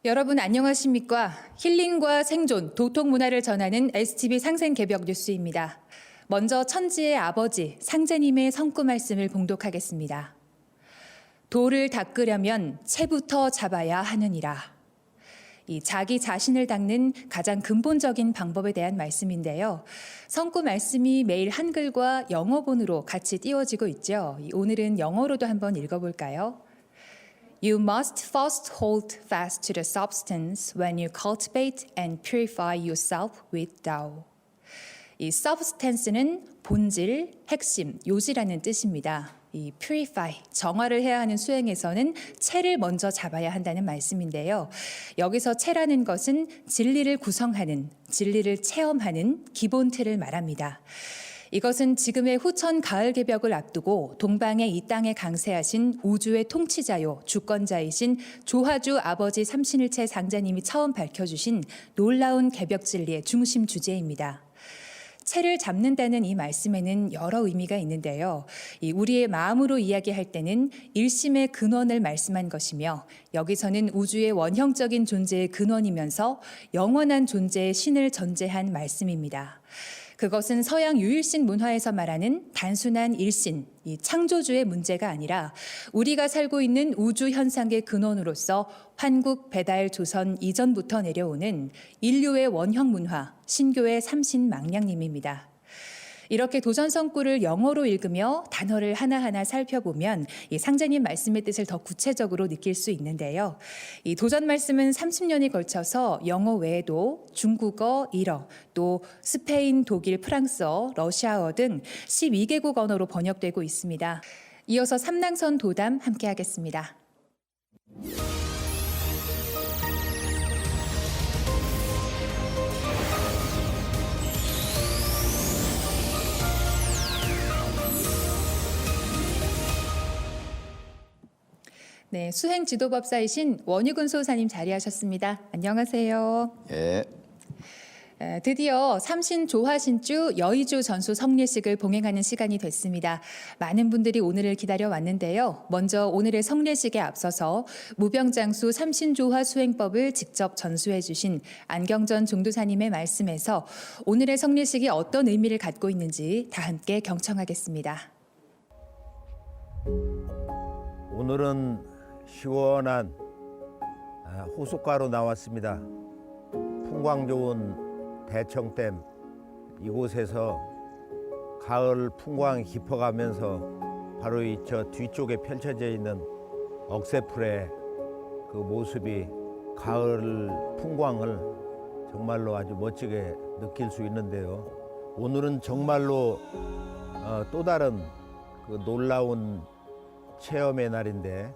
여러분 안녕하십니까? 힐링과 생존, 도통 문화를 전하는 STV 상생개벽 뉴스입니다. 먼저 천지의 아버지 상제님의 성구 말씀을 봉독하겠습니다. 돌을 닦으려면 채부터 잡아야 하느니라. 이 자기 자신을 닦는 가장 근본적인 방법에 대한 말씀인데요. 성구 말씀이 매일 한글과 영어본으로 같이 띄워지고 있죠. 오늘은 영어로도 한번 읽어볼까요? You must first hold fast to the substance when you cultivate and purify yourself with Tao. 이 substance는 본질, 핵심, 요지라는 뜻입니다. 이 purify, 정화를 해야 하는 수행에서는 채를 먼저 잡아야 한다는 말씀인데요. 여기서 채라는 것은 진리를 구성하는, 진리를 체험하는 기본 틀을 말합니다. 이것은 지금의 후천 가을 개벽을 앞두고 동방의 이 땅에 강세하신 우주의 통치자요 주권자이신 조화주 아버지 삼신일체 상자님이 처음 밝혀주신 놀라운 개벽 진리의 중심 주제입니다. 채를 잡는다는 이 말씀에는 여러 의미가 있는데요. 우리의 마음으로 이야기할 때는 일심의 근원을 말씀한 것이며 여기서는 우주의 원형적인 존재의 근원이면서 영원한 존재의 신을 전제한 말씀입니다. 그것은 서양 유일신 문화에서 말하는 단순한 일신, 이 창조주의 문제가 아니라 우리가 살고 있는 우주 현상의 근원으로서 환국, 배달, 조선 이전부터 내려오는 인류의 원형 문화, 신교의 삼신망량님입니다. 이렇게 도전성구를 영어로 읽으며 단어를 하나하나 살펴보면 이 상제님 말씀의 뜻을 더 구체적으로 느낄 수 있는데요. 이 도전 말씀은 30년이 걸쳐서 영어 외에도 중국어, 일어, 또 스페인, 독일, 프랑스어, 러시아어 등 12개국 언어로 번역되고 있습니다. 이어서 삼랑선 도담 함께 하겠습니다. 네, 수행 지도법사이신 원유근 소사님 자리하셨습니다. 안녕하세요. 예. 드디어 삼신 조화신주 여의주 전수 성례식을 봉행하는 시간이 됐습니다. 많은 분들이 오늘을 기다려 왔는데요. 먼저 오늘의 성례식에 앞서서 무병장수 삼신조화 수행법을 직접 전수해 주신 안경전 종도사님의 말씀에서 오늘의 성례식이 어떤 의미를 갖고 있는지 다 함께 경청하겠습니다. 오늘은 시원한 호숫가로 나왔습니다. 풍광 좋은 대청댐 이곳에서 가을 풍광이 깊어가면서 바로 이 저 뒤쪽에 펼쳐져 있는 억새풀의 그 모습이 가을 풍광을 정말로 아주 멋지게 느낄 수 있는데요. 오늘은 정말로 또 다른 그 놀라운 체험의 날인데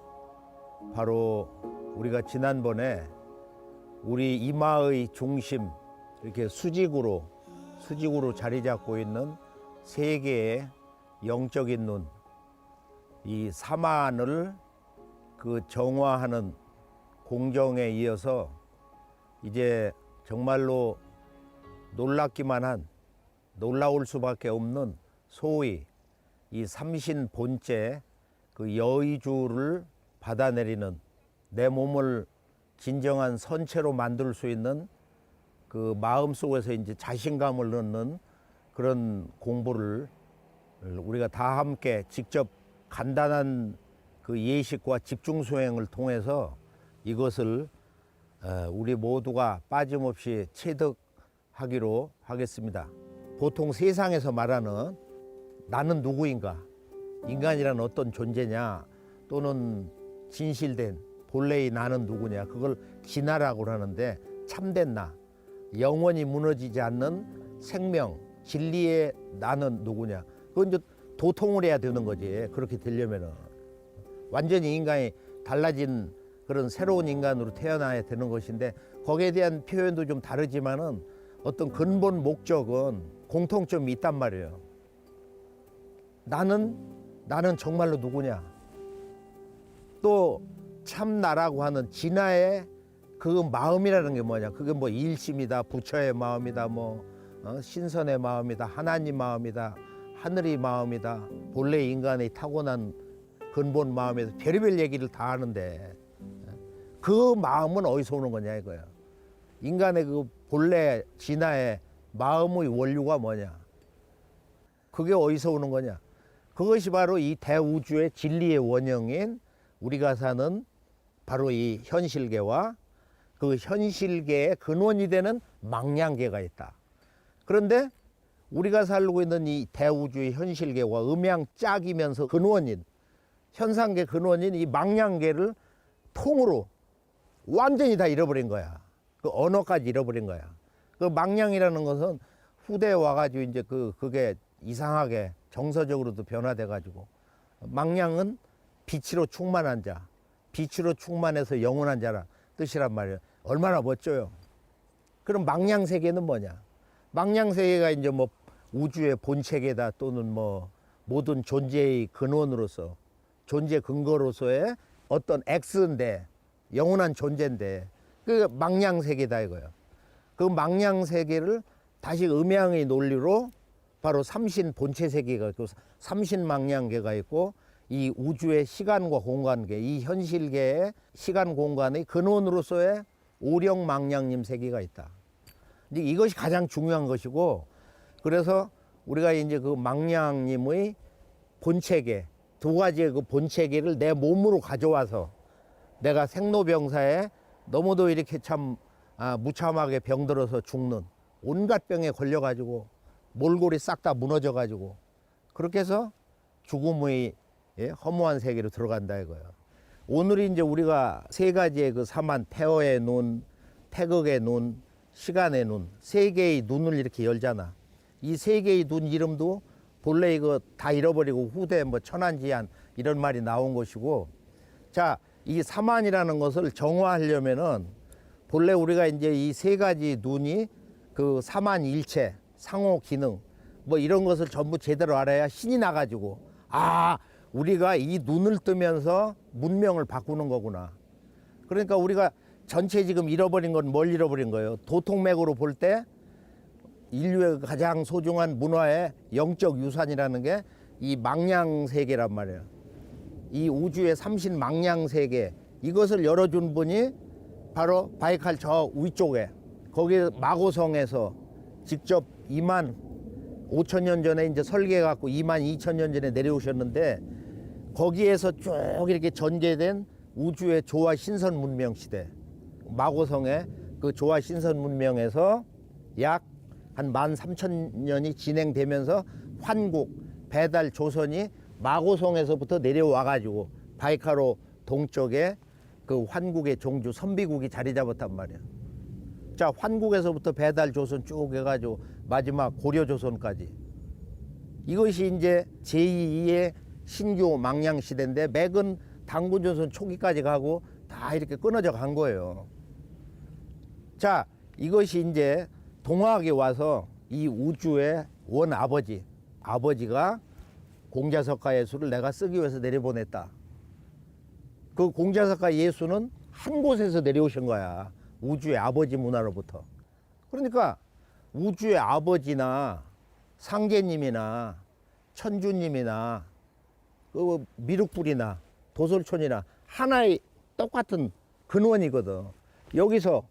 바로 우리가 지난번에 우리 이마의 중심 이렇게 수직으로 자리 잡고 있는 세 개의 영적인 눈, 이 사만을 그 정화하는 공정에 이어서 이제 정말로 놀랍기만 한 놀라울 수밖에 없는 소위 이 삼신 본체 그 여의주를 받아내리는 내 몸을 진정한 선체로 만들 수 있는 그 마음 속에서 이제 자신감을 넣는 그런 공부를 우리가 다 함께 직접 간단한 그 예식과 집중 수행을 통해서 이것을 우리 모두가 빠짐없이 체득하기로 하겠습니다. 보통 세상에서 말하는 나는 누구인가, 인간이란 어떤 존재냐, 또는 진실된 본래의 나는 누구냐, 그걸 진화라고 하는데 참된 나, 영원히 무너지지 않는 생명, 진리의 나는 누구냐, 그건 이제 도통을 해야 되는 거지. 그렇게 되려면은 완전히 인간이 달라진 그런 새로운 인간으로 태어나야 되는 것인데 거기에 대한 표현도 좀 다르지만은 어떤 근본 목적은 공통점이 있단 말이에요. 나는 정말로 누구냐, 또 참나라고 하는 진화의 그 마음이라는 게 뭐냐, 그게 뭐 일심이다, 부처의 마음이다, 신선의 마음이다, 하나님 마음이다, 하늘의 마음이다, 본래 인간의 타고난 근본 마음에서 별의별 얘기를 다 하는데 그 마음은 어디서 오는 거냐 이거야. 인간의 그 본래 진화의 마음의 원류가 뭐냐. 그게 어디서 오는 거냐. 그것이 바로 이 대우주의 진리의 원형인 우리가 사는 바로 이 현실계와 그 현실계의 근원이 되는 망량계가 있다. 그런데 우리가 살고 있는 이 대우주의 현실계와 음양짝이면서 근원인 현상계 근원인 이 망량계를 통으로 완전히 다 잃어버린 거야. 그 언어까지 잃어버린 거야. 그 망량이라는 것은 후대에 와가지고 이제 그게 이상하게 정서적으로도 변화돼 가지고 망량은 빛으로 충만한 자, 빛으로 충만해서 영원한 자라 뜻이란 말이에요. 얼마나 멋져요. 그럼 망량 세계는 뭐냐? 망량 세계가 이제 뭐 우주의 본체계다 또는 뭐 모든 존재의 근원으로서 존재 근거로서의 어떤 X인데 영원한 존재인데 그 망량 세계다 이거예요. 그 망량 세계를 다시 음양의 논리로 바로 삼신 본체 세계가 있고 삼신 망량계가 있고 이 우주의 시간과 공간계, 이 현실계의 시간 공간의 근원으로서의 오령 망량림 세계가 있다. 이것이 가장 중요한 것이고 그래서 우리가 이제 그 망량님의 본체계 두 가지의 그 본체계를 내 몸으로 가져와서 내가 생로병사에 너무도 이렇게 참 무참하게 병들어서 죽는 온갖 병에 걸려가지고 몰골이 싹 다 무너져가지고 그렇게 해서 죽음의 허무한 세계로 들어간다 이거예요. 오늘 이제 우리가 세 가지의 그 사만 태어의 눈, 태극의 눈, 시간의 눈, 세 개의 눈을 이렇게 열잖아. 이 세 개의 눈 이름도 본래 이거 다 잃어버리고 후대 뭐 천안지한 이런 말이 나온 것이고 자, 이 사만이라는 것을 정화하려면은 본래 우리가 이제 이 세 가지 눈이 그 사만일체, 상호 기능 뭐 이런 것을 전부 제대로 알아야 신이 나가지고 우리가 이 눈을 뜨면서 문명을 바꾸는 거구나. 그러니까 우리가 전체 지금 잃어버린 건 뭘 잃어버린 거예요? 도통맥으로 볼 때 인류의 가장 소중한 문화의 영적 유산이라는 게 이 망량 세계란 말이에요. 이 우주의 삼신 망량 세계 이것을 열어준 분이 바로 바이칼 저 위쪽에 거기 마고성에서 직접 2만 5천 년 전에 이제 설계해 갖고 2만 2천 년 전에 내려오셨는데 거기에서 쭉 이렇게 전개된 우주의 조화 신선 문명 시대 마고성의 그 조화 신선 문명에서 약 한 13,000년이 진행되면서 환국 배달 조선이 마고성에서부터 내려와 가지고 바이카로 동쪽에 그 환국의 종주 선비국이 자리 잡았단 말이야. 자, 환국에서부터 배달 조선 쭉 해가지고 마지막 고려 조선까지 이것이 이제 제2의 신규 망량 시대인데 맥은 당군 조선 초기까지 가고 다 이렇게 끊어져 간 거예요. 자, 이것이 이제 동학에 와서 이 우주의 원 아버지가 공자석가 예수를 내가 쓰기 위해서 내려보냈다. 그 공자석가 예수는 한 곳에서 내려오신 거야. 우주의 아버지 문화로부터. 그러니까 우주의 아버지나 상제님이나 천주님이나 그 미륵불이나 도솔촌이나 하나의 똑같은 근원이거든. 여기서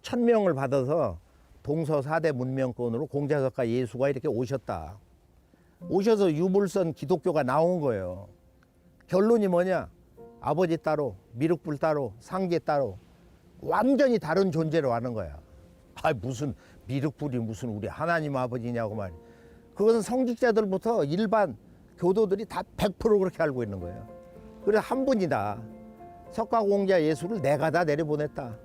천명을 받아서 동서 4대 문명권으로 공자석가 예수가 이렇게 오셨다. 오셔서 유불선 기독교가 나온 거예요. 결론이 뭐냐? 아버지 따로, 미륵불 따로, 상제 따로 완전히 다른 존재로 하는 거야. 무슨 미륵불이 무슨 우리 하나님 아버지냐고 말이야. 그것은 성직자들부터 일반 교도들이 다 100% 그렇게 알고 있는 거예요. 그래서 한 분이다. 석가공자 예수를 내가 다 내려보냈다.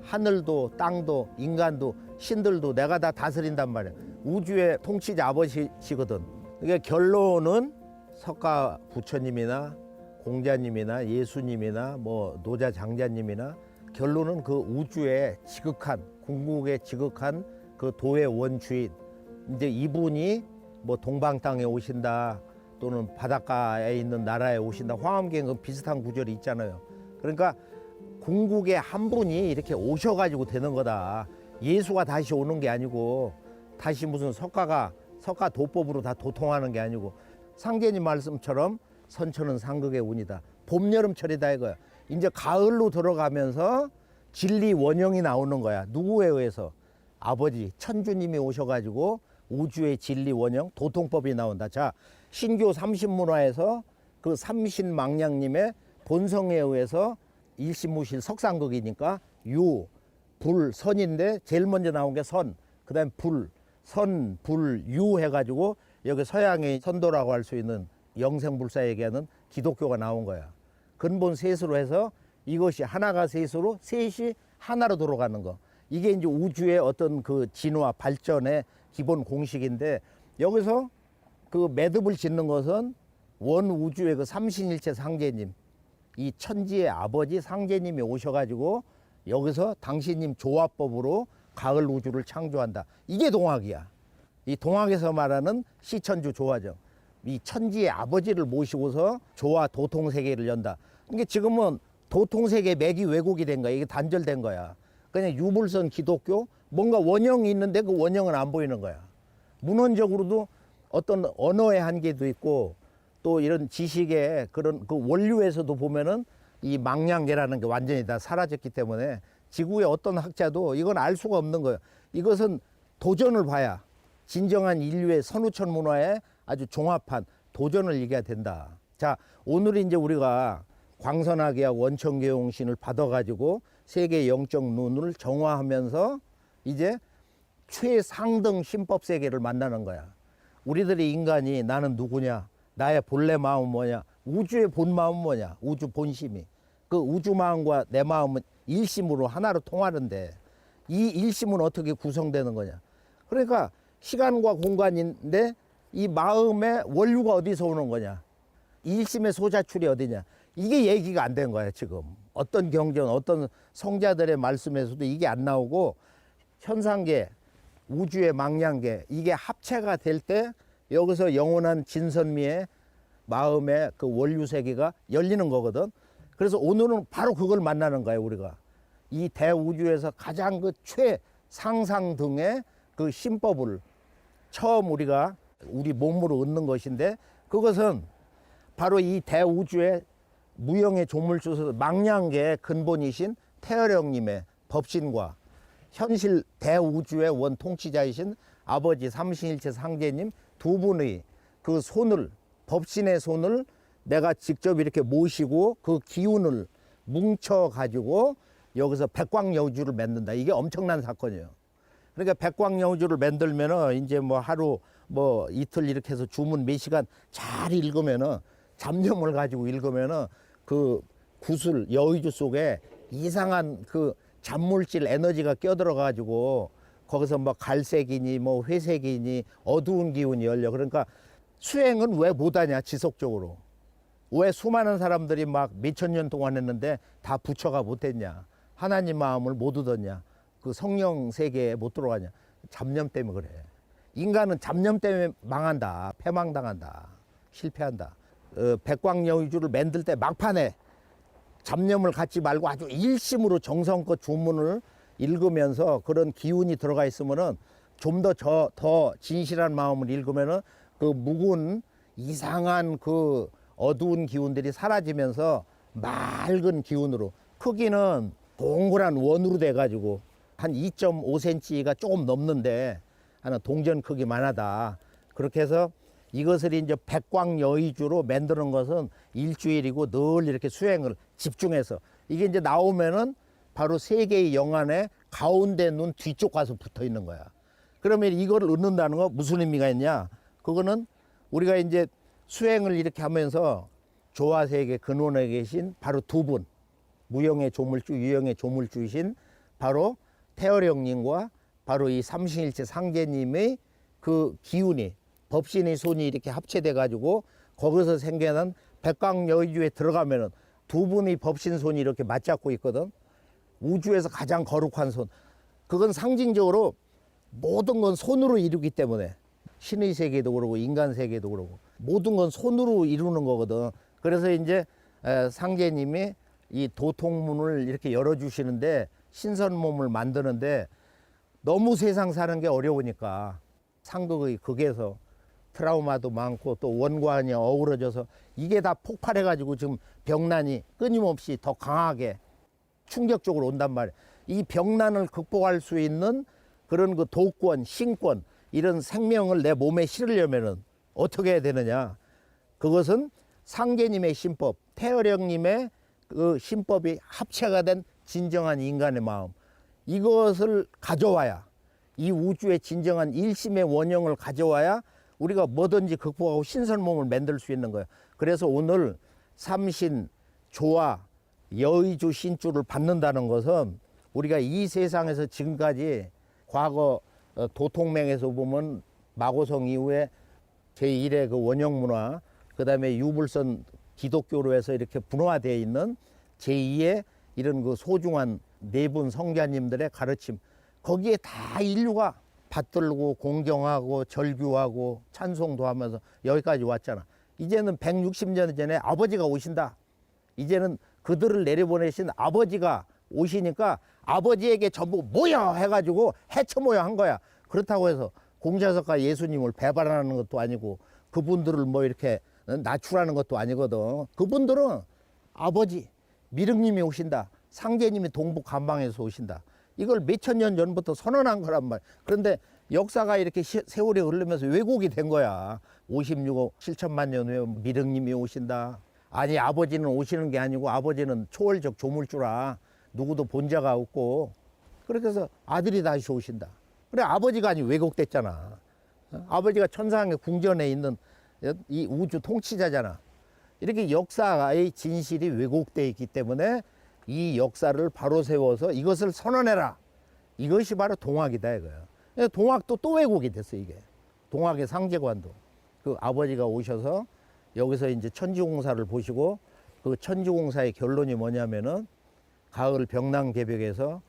하늘도 땅도 인간도 신들도 내가 다 다스린단 말이야. 우주의 통치자 아버지시거든. 그러니까 결론은 석가 부처님이나 공자님이나 예수님이나 뭐 노자 장자님이나 결론은 그 우주의 지극한 궁극의 지극한 그 도의 원주인 이제 이분이 뭐 동방 땅에 오신다 또는 바닷가에 있는 나라에 오신다. 화엄경은 비슷한 구절이 있잖아요. 그러니까 궁극의 한 분이 이렇게 오셔가지고 되는 거다. 예수가 다시 오는 게 아니고 다시 무슨 석가 도법으로 다 도통하는 게 아니고 상제님 말씀처럼 선천은 상극의 운이다. 봄, 여름철이다 이거야. 이제 가을로 들어가면서 진리 원형이 나오는 거야. 누구에 의해서? 아버지 천주님이 오셔가지고 우주의 진리 원형 도통법이 나온다. 자, 신교 삼신문화에서 그 삼신망량님의 본성에 의해서 일신무실 석상극이니까 유, 불, 선인데 제일 먼저 나온 게 선, 그 다음에 불, 선, 불, 유 해가지고 여기 서양의 선도라고 할 수 있는 영생불사 얘기하는 기독교가 나온 거야. 근본 셋으로 해서 이것이 하나가 셋으로 셋이 하나로 돌아가는 거. 이게 이제 우주의 어떤 그 진화 발전의 기본 공식인데, 여기서 그 매듭을 짓는 것은 원 우주의 그 삼신일체 상제님, 이 천지의 아버지 상제님이 오셔가지고 여기서 당신님 조화법으로 가을 우주를 창조한다. 이게 동학이야. 이 동학에서 말하는 시천주 조화정. 이 천지의 아버지를 모시고서 조화 도통세계를 연다. 이게 지금은 도통세계 맥이 왜곡이 된 거야. 이게 단절된 거야. 그냥 유불선 기독교, 뭔가 원형이 있는데 그 원형은 안 보이는 거야. 문헌적으로도 어떤 언어의 한계도 있고, 또 이런 지식의 그런 그 원류에서도 보면은 이 망량계라는 게 완전히 다 사라졌기 때문에 지구의 어떤 학자도 이건 알 수가 없는 거예요. 이것은 도전을 봐야 진정한 인류의 선우천 문화에 아주 종합한 도전을 얘기해야 된다. 자, 오늘 이제 우리가 광선하계와 원천계용신을 받아가지고 세계 영적 눈을 정화하면서 이제 최상등 신법 세계를 만나는 거야. 우리들이 인간이 나는 누구냐, 나의 본래 마음은 뭐냐, 우주의 본 마음은 뭐냐, 우주 본심이. 그 우주 마음과 내 마음은 일심으로 하나로 통하는데, 이 일심은 어떻게 구성되는 거냐. 그러니까 시간과 공간인데 이 마음의 원류가 어디서 오는 거냐, 일심의 소자출이 어디냐, 이게 얘기가 안 된 거야. 지금 어떤 경전, 어떤 성자들의 말씀에서도 이게 안 나오고, 현상계, 우주의 망량계, 이게 합체가 될 때 여기서 영원한 진선미의 마음의 그 원류 세계가 열리는 거거든. 그래서 오늘은 바로 그걸 만나는 거예요. 우리가 이 대우주에서 가장 그 최상상 등의 그 신법을 처음 우리가 우리 몸으로 얻는 것인데, 그것은 바로 이 대우주의 무형의 조물주소 망량계의 근본이신 태어령님의 법신과 현실 대우주의 원 통치자이신 아버지 삼신일체 상제님 두 분의 그 손을, 법신의 손을 내가 직접 이렇게 모시고 그 기운을 뭉쳐가지고 여기서 백광여우주를 만든다. 이게 엄청난 사건이에요. 그러니까 백광여우주를 만들면은 이제 뭐 하루 뭐 이틀 이렇게 해서 주문 몇 시간 잘 읽으면은, 잡념을 가지고 읽으면은 그 구슬 여의주 속에 이상한 그 잔물질 에너지가 껴들어 가지고 거기서 뭐 갈색이니 뭐 회색이니 어두운 기운이 열려. 그러니까 수행은 왜 못하냐, 지속적으로. 왜 수많은 사람들이 막 몇천 년 동안 했는데 다 부처가 못했냐, 하나님 마음을 못 얻었냐, 그 성령 세계에 못 들어가냐. 잡념 때문에 그래. 인간은 잡념 때문에 망한다, 패망당한다, 실패한다. 백광여의주를 만들 때 막판에 잡념을 갖지 말고 아주 일심으로 정성껏 주문을 읽으면서 그런 기운이 들어가 있으면은 좀 더 진실한 마음을 읽으면은 그 묵은 이상한 그 어두운 기운들이 사라지면서 맑은 기운으로, 크기는 동그란 원으로 돼가지고 한 2.5cm가 조금 넘는데 하나 동전 크기만 하다. 그렇게 해서 이것을 이제 백광여의주로 만드는 것은 일주일이고 늘 이렇게 수행을 집중해서, 이게 이제 나오면은 바로 세 개의 영안에 가운데 눈 뒤쪽 가서 붙어 있는 거야. 그러면 이걸 얻는다는 거 무슨 의미가 있냐? 그거는 우리가 이제 수행을 이렇게 하면서 조화세계 근원에 계신 바로 두 분, 무형의 조물주, 유형의 조물주이신 바로 태어령님과 바로 이 삼신일체 상제님의 그 기운이, 법신의 손이 이렇게 합체돼 가지고 거기서 생겨난 백광여의주에 들어가면은 두 분의 법신 손이 이렇게 맞잡고 있거든. 우주에서 가장 거룩한 손. 그건 상징적으로 모든 건 손으로 이루기 때문에, 신의 세계도 그러고 인간 세계도 그러고 모든 건 손으로 이루는 거거든. 그래서 이제 상제님이 이 도통문을 이렇게 열어주시는데, 신선 몸을 만드는데 너무 세상 사는 게 어려우니까 상극의 극에서 트라우마도 많고 또 원관이 어우러져서 이게 다 폭발해가지고 지금 병난이 끊임없이 더 강하게 충격적으로 온단 말이에요. 이 병난을 극복할 수 있는 그런 그 도권, 신권, 이런 생명을 내 몸에 실으려면은 어떻게 해야 되느냐. 그것은 상계님의 신법, 태어령님의 그 신법이 합체가 된 진정한 인간의 마음. 이것을 가져와야, 이 우주의 진정한 일심의 원형을 가져와야 우리가 뭐든지 극복하고 신선 몸을 만들 수 있는 거예요. 그래서 오늘 삼신, 조화, 여의주 신주를 받는다는 것은 우리가 이 세상에서 지금까지 과거 도통맹에서 보면 마고성 이후에 제1의 그 원형문화, 그 다음에 유불선 기독교로 해서 이렇게 분화되어 있는 제2의 이런 그 소중한 네 분 성자님들의 가르침, 거기에 다 인류가 받들고 공경하고 절규하고 찬송도 하면서 여기까지 왔잖아. 이제는 160년 전에 아버지가 오신다. 이제는 그들을 내려보내신 아버지가 오시니까 아버지에게 전부 모여 해가지고 해쳐 모여 한 거야. 그렇다고 해서 공자석과 예수님을 배반하는 것도 아니고 그분들을 뭐 이렇게 낮추라는 것도 아니거든. 그분들은 아버지 미륵님이 오신다. 상계님이 동북 간방에서 오신다. 이걸 몇천 년 전부터 선언한 거란 말이야. 그런데 역사가 이렇게 세월이 흐르면서 왜곡이 된 거야. 56억 7천만 년 후에 미륵님이 오신다. 아니 아버지는 오시는 게 아니고 아버지는 초월적 조물주라. 누구도 본자가 없고 그렇게 해서 아들이 다시 오신다. 그래 아버지가 아니 왜곡됐잖아. 아버지가 천상의 궁전에 있는 이 우주 통치자잖아. 이렇게 역사의 진실이 왜곡되어 있기 때문에 이 역사를 바로 세워서 이것을 선언해라. 이것이 바로 동학이다 이거야. 동학도 또 왜곡이 됐어 이게. 동학의 상제관도 그 아버지가 오셔서 여기서 이제 천지공사를 보시고 그 천지공사의 결론이 뭐냐면은 가을 병난개벽에서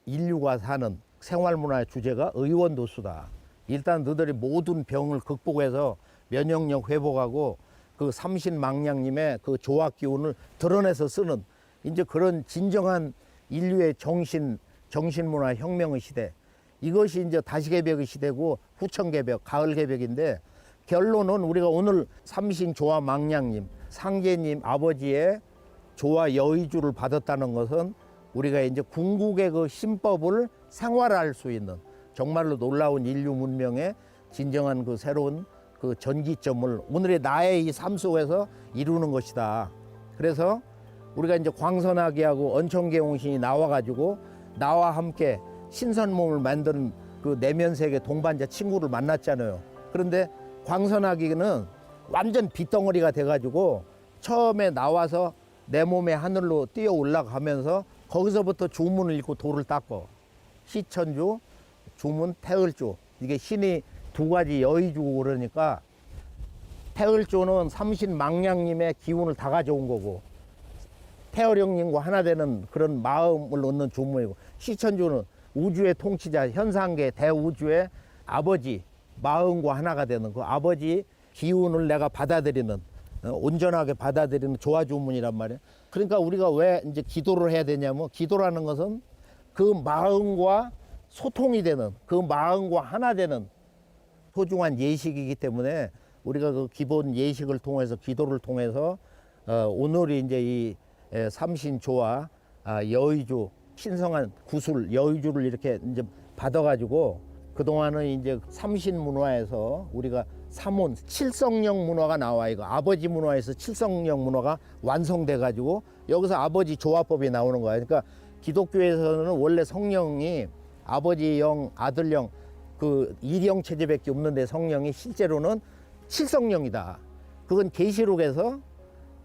인류가 사는 생활문화의 주제가 의원도수다. 일단 너희들이 모든 병을 극복해서 면역력 회복하고 그 삼신망량님의 그 조화 기운을 드러내서 쓰는 이제 그런 진정한 인류의 정신문화 혁명의 시대. 이것이 이제 다시개벽의 시대고 후천개벽, 가을개벽인데 결론은 우리가 오늘 삼신 조화 망량님, 상제님 아버지의 조화 여의주를 받았다는 것은 우리가 이제 궁극의 그 신법을 생활할 수 있는 정말로 놀라운 인류 문명의 진정한 그 새로운 그 전기점을 오늘의 나의 이 삶 속에서 이루는 것이다. 그래서 우리가 이제 광선하기하고 언천계홍신이 나와가지고 나와 함께 신선 몸을 만드는 그 내면세계 동반자 친구를 만났잖아요. 그런데 광선하기는 완전 빗덩어리가 돼가지고 처음에 나와서 내 몸의 하늘로 뛰어 올라가면서 거기서부터 주문을 읽고 돌을 닦고 시천주, 주문, 태을주 이게 신이 두 가지 여의주고 그러니까 태을주는 삼신망량님의 기운을 다 가져온 거고 태어령님과 하나 되는 그런 마음을 얻는 주문이고 시천주는 우주의 통치자 현상계 대우주의 아버지 마음과 하나가 되는 그 아버지 기운을 내가 받아들이는 온전하게 받아들이는 조화주문이란 말이에요. 그러니까 우리가 왜 이제 기도를 해야 되냐면 기도라는 것은 그 마음과 소통이 되는 그 마음과 하나 되는 소중한 예식이기 때문에 우리가 그 기본 예식을 통해서 기도를 통해서 오늘이 이제 이 삼신조화 여의주 신성한 구술 여의주를 이렇게 이제 받아가지고 그동안은 이제 삼신문화에서 우리가 삼온 칠성령 문화가 나와 이거 아버지 문화에서 칠성령 문화가 완성돼 가지고 여기서 아버지 조화법이 나오는 거야. 그러니까 기독교에서는 원래 성령이 아버지 영, 아들 영, 그 일형 체제밖에 없는데 성령이 실제로는 칠성령이다. 그건 계시록에서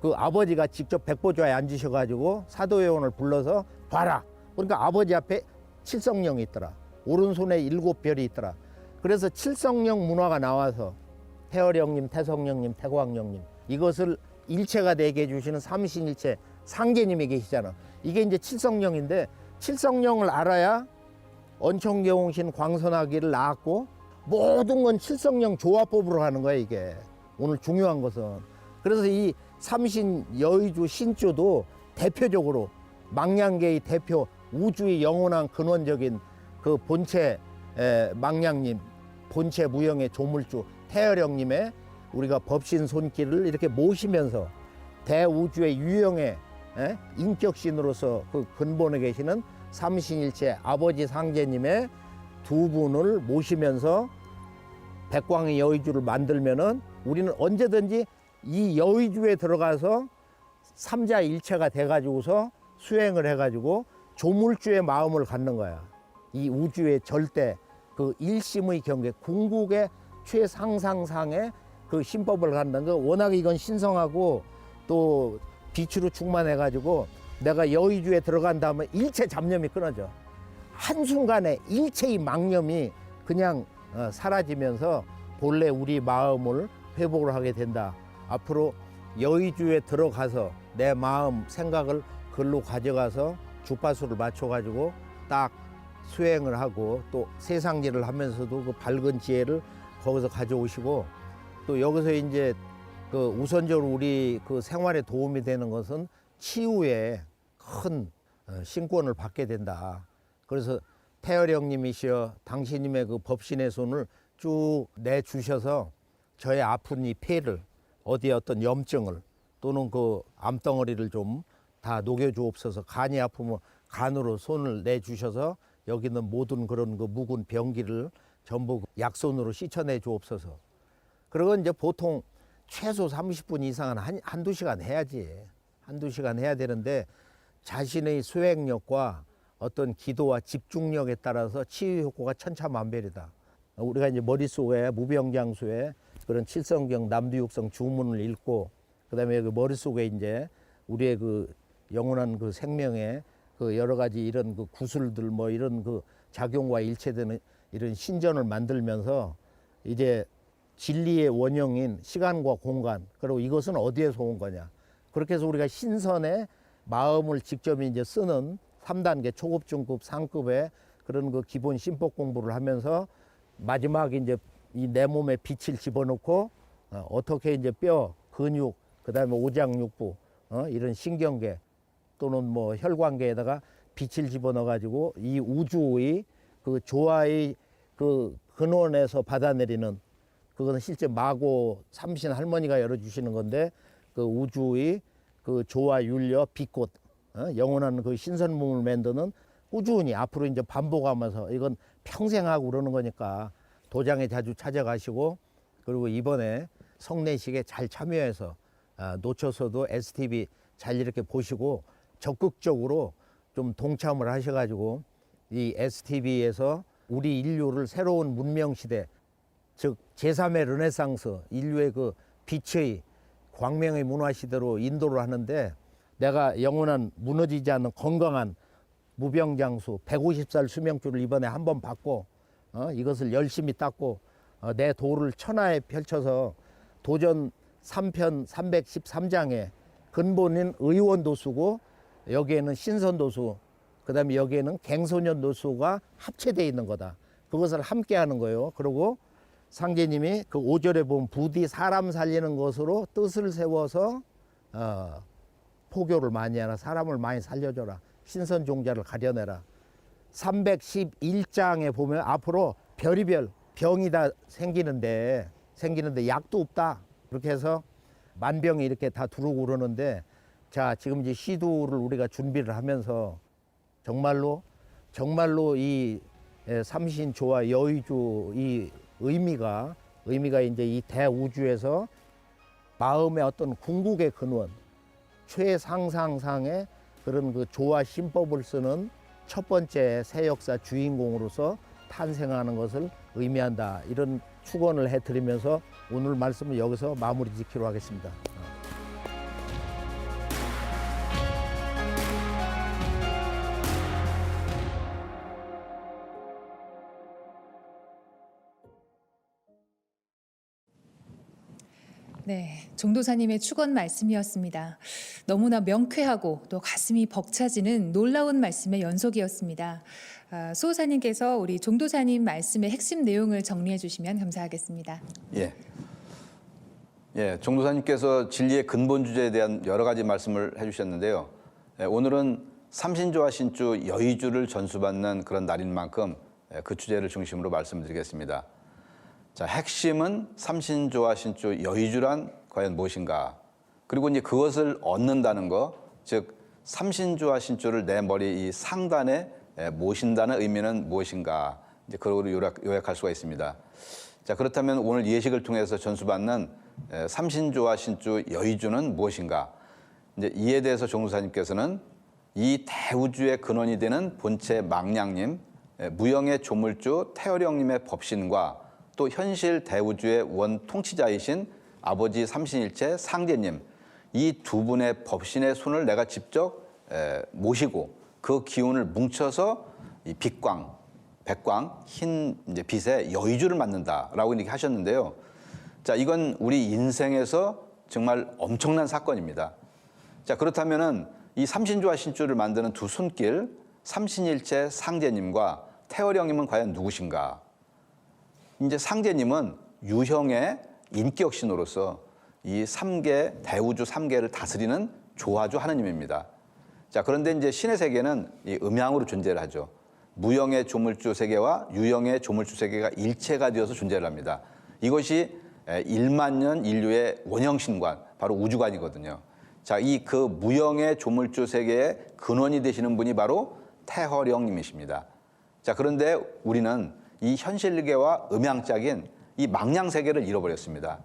그 아버지가 직접 백보좌에 앉으셔 가지고 사도요원을 불러서 봐라. 그러니까 아버지 앞에 칠성령이 있더라. 오른손에 7별이 있더라. 그래서 칠성령 문화가 나와서 태어령님, 태성령님, 태광령님 이것을 일체가 되게 해주시는 삼신일체 상계님이 계시잖아. 이게 이제 칠성령인데 칠성령을 알아야 언천계홍신 광선하기를 낳았고 모든 건 칠성령 조화법으로 하는 거야 이게. 오늘 중요한 것은. 그래서 이 삼신 여의주 신주도 대표적으로 망량계의 대표 우주의 영원한 근원적인 그 본체 망량님, 본체 무형의 조물주 태어령님의 우리가 법신 손길을 이렇게 모시면서 대우주의 유형의 인격신으로서 그 근본에 계시는 삼신일체 아버지 상제님의 두 분을 모시면서 백광의 여의주를 만들면은 우리는 언제든지 이 여의주에 들어가서 삼자일체가 돼가지고서 수행을 해가지고 조물주의 마음을 갖는 거야. 이 우주의 절대 그 일심의 경계, 궁극의 최상상상의 그 신법을 갖는 거. 워낙 이건 신성하고 또 빛으로 충만해가지고 내가 여의주에 들어간 다음에 일체 잡념이 끊어져. 한순간에 일체의 망념이 그냥 사라지면서 본래 우리 마음을 회복을 하게 된다. 앞으로 여의주에 들어가서 내 마음, 생각을 글로 가져가서 주파수를 맞춰가지고 딱 수행을 하고 또 세상일을 하면서도 그 밝은 지혜를 거기서 가져오시고 또 여기서 이제 그 우선적으로 우리 그 생활에 도움이 되는 것은 치유에 큰 신권을 받게 된다. 그래서 태열형님이시여 당신님의 그 법신의 손을 쭉 내주셔서 저의 아픈 이 폐를 어디에 어떤 염증을 또는 그 암덩어리를 좀 다 녹여주옵소서. 간이 아프면 간으로 손을 내주셔서 여기 있는 모든 그런 그 묵은 병기를 전부 약손으로 씻어내 주옵소서. 그리고 이제 보통 최소 30분 이상은 한두 시간 해야지. 한두 시간 해야 되는데 자신의 수행력과 어떤 기도와 집중력에 따라서 치유 효과가 천차만별이다. 우리가 이제 머릿속에 무병장수의 그런 칠성경 남두육성 주문을 읽고 그다음에 그 머릿속에 이제 우리의 그 영원한 그 생명의 그 여러 가지 이런 그 구슬들 뭐 이런 그 작용과 일체되는 이런 신전을 만들면서 이제 진리의 원형인 시간과 공간 그리고 이것은 어디에서 온 거냐. 그렇게 해서 우리가 신선의 마음을 직접 이제 쓰는 3단계 초급, 중급, 상급의 그런 그 기본 신법 공부를 하면서 마지막에 이제 이 내 몸에 빛을 집어넣고 어떻게 이제 뼈, 근육, 그다음에 오장육부, 이런 신경계 또는 뭐 혈관계에다가 빛을 집어넣어 가지고 이 우주의 그 조화의 그 근원에서 받아내리는 그것은 실제 마고 삼신 할머니가 열어주시는 건데 그 우주의 그 조화 윤려 빛꽃 영원한 그 신선문을 만드는 꾸준히 앞으로 이제 반복하면서 이건 평생 하고 그러는 거니까 도장에 자주 찾아가시고 그리고 이번에 성례식에 잘 참여해서 놓쳐서도 STV 잘 이렇게 보시고 적극적으로 좀 동참을 하셔가지고 이 STV에서 우리 인류를 새로운 문명 시대 즉 제3의 르네상스 인류의 그 빛의 광명의 문화 시대로 인도를 하는데 내가 영원한 무너지지 않는 건강한 무병장수 150살 수명주를 이번에 한번 받고 이것을 열심히 닦고 내 도를 천하에 펼쳐서 도전 3편 313장에 근본인 의원도수고 여기에는 신선도수 그다음에 여기에는 갱소년도수가 합체되어 있는 거다. 그것을 함께 하는 거예요. 그리고 상제님이 그 5절에 보면 부디 사람 살리는 것으로 뜻을 세워서 포교를 많이 하라. 사람을 많이 살려줘라. 신선종자를 가려내라. 311장에 보면 앞으로 별의별 병이 다 생기는데 약도 없다. 그렇게 해서 만병이 이렇게 다 두르고 그러는데 자 지금 이제 시도를 우리가 준비를 하면서 정말로 이 삼신조와 여의주 이 의미가 이제 이 대우주에서 마음의 어떤 궁극의 근원 최상상상의 그런 그 조화 신법을 쓰는 첫 번째 새 역사 주인공으로서 탄생하는 것을 의미한다. 이런 축원을 해드리면서 오늘 말씀을 여기서 마무리 짓기로 하겠습니다. 네, 종도사님의 축원 말씀이었습니다. 너무나 명쾌하고 또 가슴이 벅차지는 놀라운 말씀의 연속이었습니다. 수호사님께서 우리 종도사님 말씀의 핵심 내용을 정리해 주시면 감사하겠습니다. 종도사님께서 진리의 근본 주제에 대한 여러 가지 말씀을 해주셨는데요. 오늘은 삼신조와 신주 여의주를 전수받는 그런 날인 만큼 그 주제를 중심으로 말씀드리겠습니다. 자, 핵심은 삼신조와 신조 여의주란 과연 무엇인가? 그리고 이제 그것을 얻는다는 거, 즉 삼신조와 신조를 내 머리 이 상단에 모신다는 의미는 무엇인가? 이제 그걸 요약할 수가 있습니다. 자, 그렇다면 오늘 예식을 통해서 전수받는 삼신조와 신조 여의주는 무엇인가? 이제 이에 대해서 종무사님께서는 이 대우주의 근원이 되는 본체 망량님, 무형의 조물주 태어령님의 법신과 또 현실 대우주의 원 통치자이신 아버지 삼신일체 상제님, 이 두 분의 법신의 손을 내가 직접 모시고 그 기운을 뭉쳐서 이 빛광, 백광, 흰 이제 빛의 여의주를 만든다라고 이렇게 하셨는데요. 자, 이건 우리 인생에서 정말 엄청난 사건입니다. 자, 그렇다면은 이 삼신조와 신조를 만드는 두 손길, 삼신일체 상제님과 태어령님은 과연 누구신가? 이제 상제님은 유형의 인격신으로서 이 3계, 대우주 3계를 다스리는 조화주 하느님입니다. 자, 그런데 이제 신의 세계는 이 음양으로 존재를 하죠. 무형의 조물주 세계와 유형의 조물주 세계가 일체가 되어서 존재를 합니다. 이것이 1만 년 인류의 원형신관, 바로 우주관이거든요. 자, 이 그 무형의 조물주 세계의 근원이 되시는 분이 바로 태허령님이십니다. 자, 그런데 우리는 이 현실계와 음양짝인 이 망량세계를 잃어버렸습니다.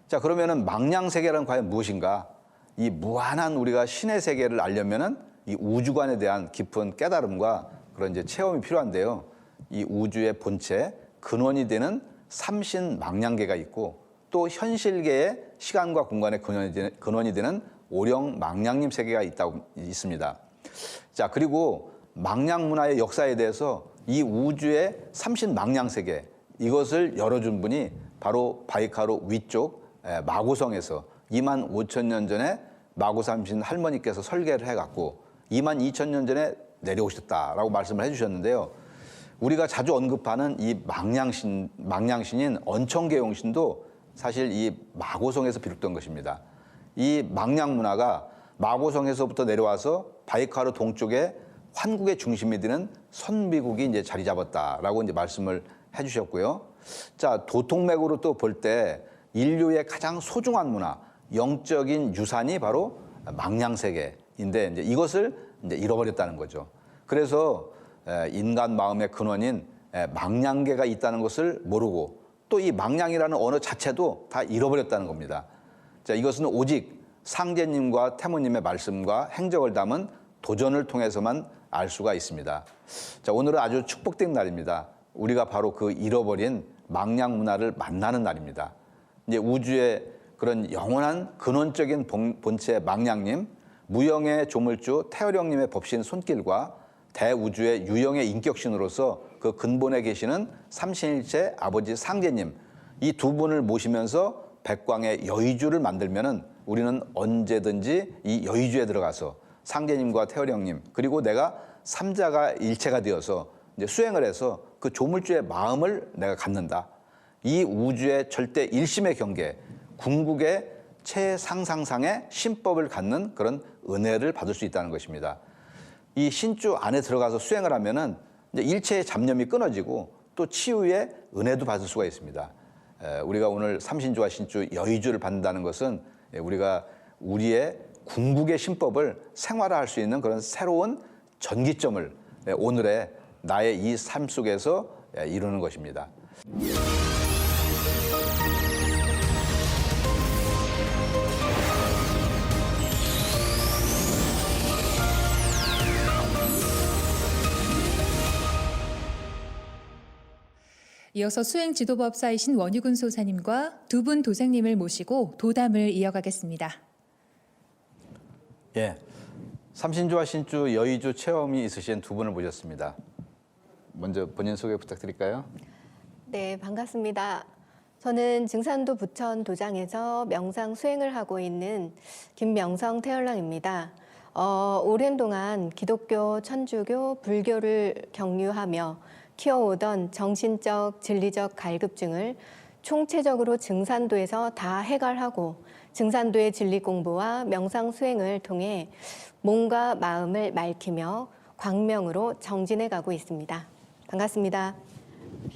자, 그러면은 망량세계란 과연 무엇인가? 이 무한한 우리가 신의 세계를 알려면은 이 우주관에 대한 깊은 깨달음과 그런 이제 체험이 필요한데요. 이 우주의 본체, 근원이 되는 삼신 망량계가 있고 또 현실계의 시간과 공간의 근원이 되는 오령 망량님 세계가 있습니다. 자, 그리고 망량 문화의 역사에 대해서 이 우주의 삼신 망량 세계, 이것을 열어준 분이 바로 바이카로 위쪽 마고성에서 2만 5천 년 전에 마고 삼신 할머니께서 설계를 해갖고 2만 2천 년 전에 내려오셨다라고 말씀을 해주셨는데요. 우리가 자주 언급하는 이 망량신인 언청계용신도 사실 이 마고성에서 비롯된 것입니다. 이 망량 문화가 마고성에서부터 내려와서 바이카로 동쪽에 환국의 중심이 되는 선미국이 이제 자리 잡았다라고 이제 말씀을 해주셨고요. 자, 도통맥으로 또 볼 때 인류의 가장 소중한 문화, 영적인 유산이 바로 망량세계인데 이제 이것을 이제 잃어버렸다는 거죠. 그래서 인간 마음의 근원인 망량계가 있다는 것을 모르고 또 이 망량이라는 언어 자체도 다 잃어버렸다는 겁니다. 자, 이것은 오직 상제님과 태모님의 말씀과 행적을 담은 도전을 통해서만 알 수가 있습니다. 자, 오늘은 아주 축복된 날입니다. 우리가 바로 그 잃어버린 망량 문화를 만나는 날입니다. 이제 우주의 그런 영원한 근원적인 본체 망량님, 무형의 조물주 태어령님의 법신 손길과 대우주의 유형의 인격신으로서 그 근본에 계시는 삼신일체 아버지 상제님, 이 두 분을 모시면서 백광의 여의주를 만들면은 우리는 언제든지 이 여의주에 들어가서 상제님과 태어령님 그리고 내가 삼자가 일체가 되어서 이제 수행을 해서 그 조물주의 마음을 내가 갖는다. 이 우주의 절대 일심의 경계, 궁극의 최상상상의 신법을 갖는 그런 은혜를 받을 수 있다는 것입니다. 이 신주 안에 들어가서 수행을 하면은 이제 일체의 잡념이 끊어지고 또 치유의 은혜도 받을 수가 있습니다. 우리가 오늘 삼신주와 신주 여의주를 받는다는 것은 우리가 우리의 궁극의 신법을 생활화할 수 있는 그런 새로운 전기점을 오늘의 나의 이 삶 속에서 이루는 것입니다. 이어서 수행 지도법사이신 원유근 소사님과 두 분 도생님을 모시고 도담을 이어가겠습니다. 예, 삼신주와 신주 여의주 체험이 있으신 두 분을 모셨습니다. 먼저 본인 소개 부탁드릴까요? 네, 반갑습니다. 저는 증산도 부천 도장에서 명상 수행을 하고 있는 김명성 태열랑입니다. 오랜 동안 기독교, 천주교, 불교를 경유하며 키워오던 정신적, 진리적 갈급증을 총체적으로 증산도에서 다 해결하고 증산도의 진리 공부와 명상 수행을 통해 몸과 마음을 맑히며 광명으로 정진해 가고 있습니다. 반갑습니다.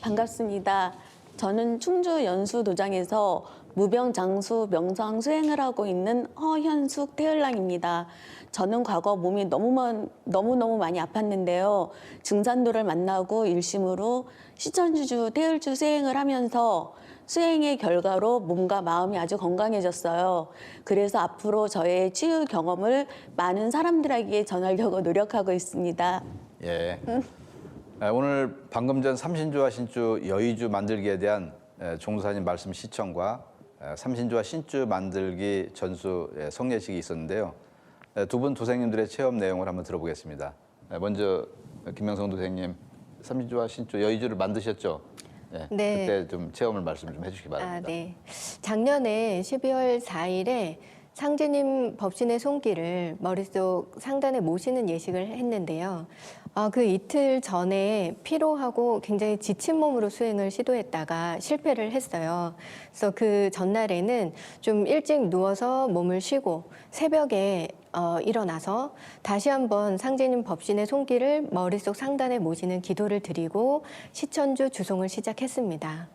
반갑습니다. 저는 충주 연수도장에서 무병장수 명상 수행을 하고 있는 허현숙 태을랑입니다. 저는 과거 몸이 너무너무 많이 아팠는데요. 증산도를 만나고 일심으로 시천주주 태을주 수행을 하면서 수행의 결과로 몸과 마음이 아주 건강해졌어요. 그래서 앞으로 저의 치유 경험을 많은 사람들에게 전하려고 노력하고 있습니다. 예. 오늘 방금 전 삼신주와 신주 여의주 만들기에 대한 종사님 말씀 시청과 삼신주와 신주 만들기 전수 성례식이 있었는데요. 두 분 도생님들의 체험 내용을 한번 들어보겠습니다. 먼저 김명성 도생님, 삼신주와 신주 여의주를 만드셨죠? 네. 그때 좀 체험을 말씀 좀 해주시기 바랍니다. 네. 작년에 12월 4일에 상제님 법신의 손길을 머릿속 상단에 모시는 예식을 했는데요. 그 이틀 전에 피로하고 굉장히 지친 몸으로 수행을 시도했다가 실패를 했어요. 그래서 그 전날에는 좀 일찍 누워서 몸을 쉬고 새벽에 일어나서 다시 한번 상제님 법신의 손길을 머릿속 상단에 모시는 기도를 드리고 시천주 주송을 시작했습니다.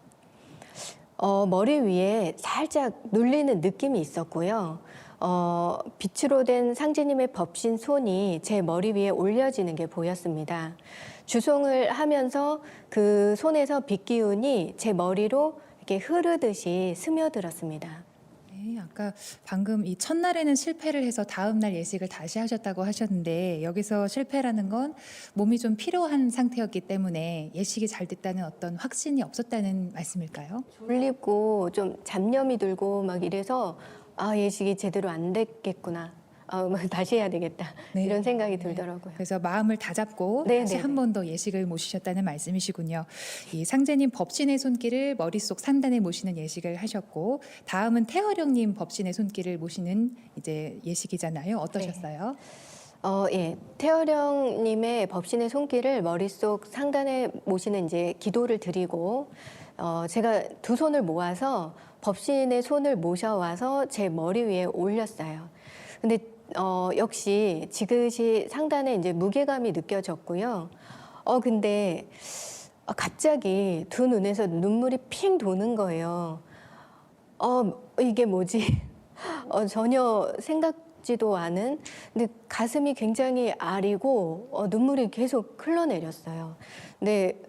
머리 위에 살짝 눌리는 느낌이 있었고요. 빛으로 된 상제님의 법신 손이 제 머리 위에 올려지는 게 보였습니다. 주송을 하면서 그 손에서 빛 기운이 제 머리로 이렇게 흐르듯이 스며들었습니다. 네, 아까 방금 이 첫날에는 실패를 해서 다음 날 예식을 다시 하셨다고 하셨는데 여기서 실패라는 건 몸이 좀 피로한 상태였기 때문에 예식이 잘 됐다는 어떤 확신이 없었다는 말씀일까요? 졸리고 좀 잡념이 들고 막 이래서 예식이 제대로 안 됐겠구나. 다시 해야 되겠다. 네. 이런 생각이 들더라고요. 그래서 마음을 다잡고 네, 다시 네, 한 번 더 예식을 모시셨다는 말씀이시군요. 이 상제님 법신의 손길을 머릿속 상단에 모시는 예식을 하셨고 다음은 태어령님 법신의 손길을 모시는 이제 예식이잖아요. 어떠셨어요? 예. 태어령님의 법신의 손길을 머릿속 상단에 모시는 이제 기도를 드리고 제가 두 손을 모아서 법신의 손을 모셔와서 제 머리 위에 올렸어요. 근데 역시 지그시 상단에 이제 무게감이 느껴졌고요. 근데 갑자기 두 눈에서 눈물이 핑 도는 거예요. 이게 뭐지? 전혀 생각지도 않은, 근데 가슴이 굉장히 아리고 눈물이 계속 흘러내렸어요. 근데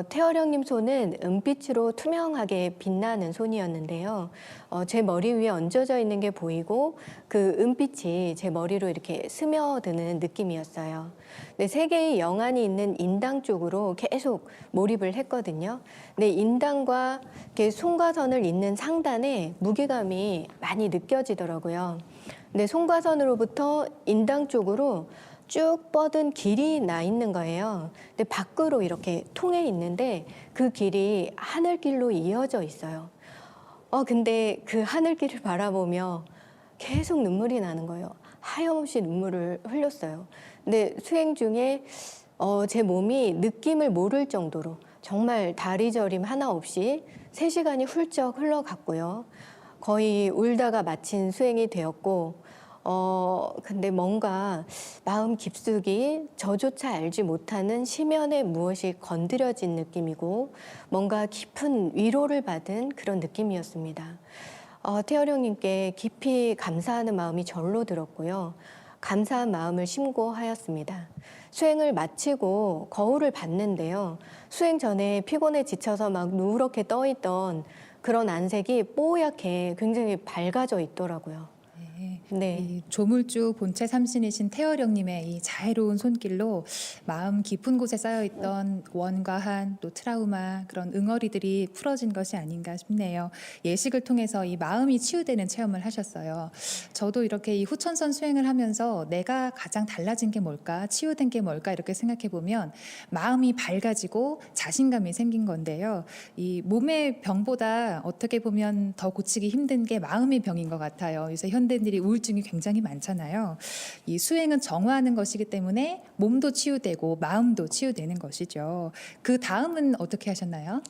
태어령님 손은 은빛으로 투명하게 빛나는 손이었는데요. 제 머리 위에 얹어져 있는 게 보이고 그 은빛이 제 머리로 이렇게 스며드는 느낌이었어요. 근데 세 개의 영안이 있는 인당 쪽으로 계속 몰입을 했거든요. 근데 인당과 이렇게 송과선을 잇는 상단에 무게감이 많이 느껴지더라고요. 근데 송과선으로부터 인당 쪽으로 쭉 뻗은 길이 나 있는 거예요. 근데 밖으로 이렇게 통해 있는데 그 길이 하늘길로 이어져 있어요. 근데 그 하늘길을 바라보며 계속 눈물이 나는 거예요. 하염없이 눈물을 흘렸어요. 근데 수행 중에 제 몸이 느낌을 모를 정도로 정말 다리 저림 하나 없이 3시간이 훌쩍 흘러갔고요. 거의 울다가 마친 수행이 되었고 근데 뭔가 마음 깊숙이 저조차 알지 못하는 심연에 무엇이 건드려진 느낌이고 뭔가 깊은 위로를 받은 그런 느낌이었습니다. 태어령님께 깊이 감사하는 마음이 절로 들었고요. 감사한 마음을 심고하였습니다. 수행을 마치고 거울을 봤는데요. 수행 전에 피곤해 지쳐서 막 누렇게 떠있던 그런 안색이 뽀얗게 굉장히 밝아져 있더라고요. 네. 이 조물주 본체 삼신이신 태어령님의 이 자애로운 손길로 마음 깊은 곳에 쌓여있던 원과 한, 또 트라우마, 그런 응어리들이 풀어진 것이 아닌가 싶네요. 예식을 통해서 이 마음이 치유되는 체험을 하셨어요. 저도 이렇게 이 후천선 수행을 하면서 내가 가장 달라진 게 뭘까, 치유된 게 뭘까 이렇게 생각해 보면 마음이 밝아지고 자신감이 생긴 건데요. 이 몸의 병보다 어떻게 보면 더 고치기 힘든 게 마음의 병인 것 같아요. 요새 현대인들이 우울증이 굉장히 많잖아요. 이 수행은 정화하는 것이기 때문에 몸도 치유되고 마음도 치유되는 것이죠. 그 다음은 어떻게 하셨나요?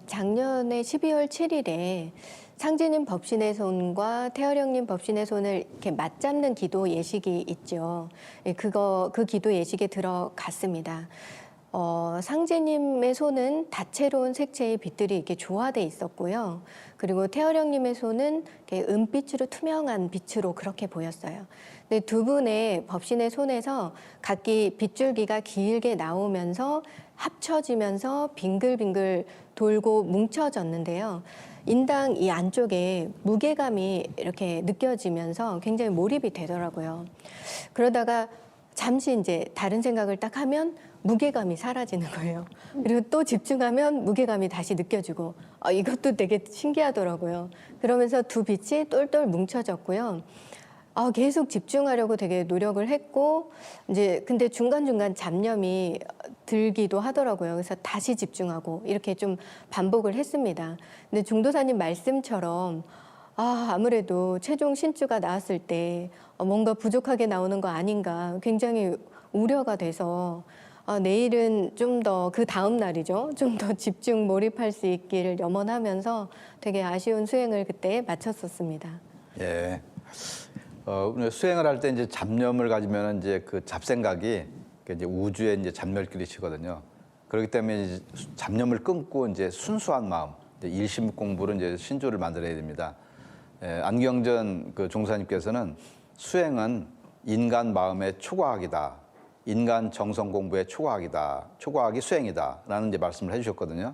작년에 12월 7일에 상제님 법신의 손과 태어령님 법신의 손을 이렇게 맞잡는 기도 예식이 있죠. 그 기도 예식에 들어갔습니다. 상제님의 손은 다채로운 색채의 빛들이 이렇게 조화돼 있었고요. 그리고 태어령님의 손은 이렇게 은빛으로 투명한 빛으로 그렇게 보였어요. 근데 두 분의 법신의 손에서 각기 빗줄기가 길게 나오면서 합쳐지면서 빙글빙글 돌고 뭉쳐졌는데요. 인당 이 안쪽에 무게감이 이렇게 느껴지면서 굉장히 몰입이 되더라고요. 그러다가 잠시 이제 다른 생각을 딱 하면 무게감이 사라지는 거예요. 그리고 또 집중하면 무게감이 다시 느껴지고 이것도 되게 신기하더라고요. 그러면서 두 빛이 똘똘 뭉쳐졌고요. 계속 집중하려고 되게 노력을 했고 이제 근데 중간중간 잡념이 들기도 하더라고요. 그래서 다시 집중하고 이렇게 좀 반복을 했습니다. 근데 중도사님 말씀처럼 아무래도 최종 신주가 나왔을 때 뭔가 부족하게 나오는 거 아닌가 굉장히 우려가 돼서 내일은 좀 더 그 다음 날이죠. 좀 더 집중 몰입할 수 있기를 염원하면서 되게 아쉬운 수행을 그때 마쳤었습니다. 예. 수행을 할 때 이제 잡념을 가지면 이제 그 잡생각이 이제 우주의 이제 잡멸길이 치거든요. 그렇기 때문에 이제 잡념을 끊고 이제 순수한 마음, 이제 일심 공부로 이제 신조를 만들어야 됩니다. 안경전 그 종사님께서는 수행은 인간 마음의 초과학이다. 인간 정성 공부의 초과학이다. 초과학이 수행이다라는 이제 말씀을 해주셨거든요.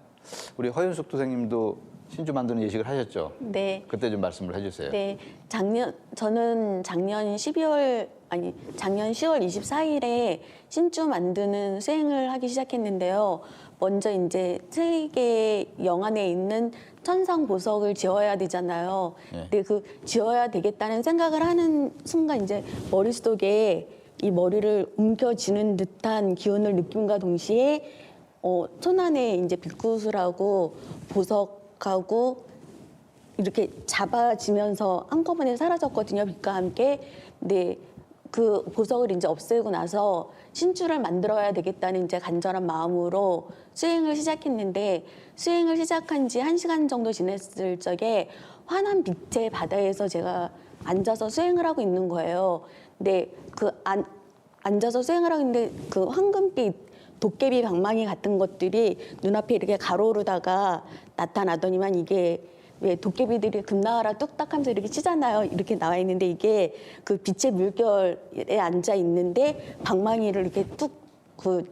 우리 허윤숙 도생님도 신주 만드는 예식을 하셨죠? 네. 그때 좀 말씀을 해주세요. 네, 저는 작년 10월 24일에 신주 만드는 수행을 하기 시작했는데요. 먼저 이제 세계 영안에 있는 천상 보석을 지어야 되잖아요. 네. 근데 그 지어야 되겠다는 생각을 하는 순간 이제 머릿속에 이 머리를 움켜쥐는 듯한 기운을 느낌과 동시에 손 안에 이제 빛구슬하고 보석하고 이렇게 잡아지면서 한꺼번에 사라졌거든요. 빛과 함께. 근데 그 보석을 이제 없애고 나서 신주를 만들어야 되겠다는 이제 간절한 마음으로 수행을 시작했는데 수행을 시작한 지 1시간 정도 지났을 적에 환한 빛의 바다에서 제가 앉아서 수행을 하고 있는 거예요. 근데 앉아서 수행을 하고 있는데 그 황금빛 도깨비 방망이 같은 것들이 눈앞에 이렇게 가로르다가 나타나더니만 이게 왜 도깨비들이 금나와라 뚝딱 하면서 이렇게 치잖아요. 이렇게 나와 있는데 이게 그 빛의 물결에 앉아 있는데 방망이를 이렇게 뚝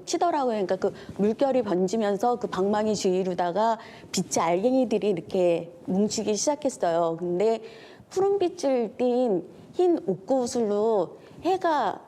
치더라고요. 그러니까 그 물결이 번지면서 그 방망이 주위로다가 빛의 알갱이들이 이렇게 뭉치기 시작했어요. 근데 푸른 빛을 띤 흰 옥구슬로 해가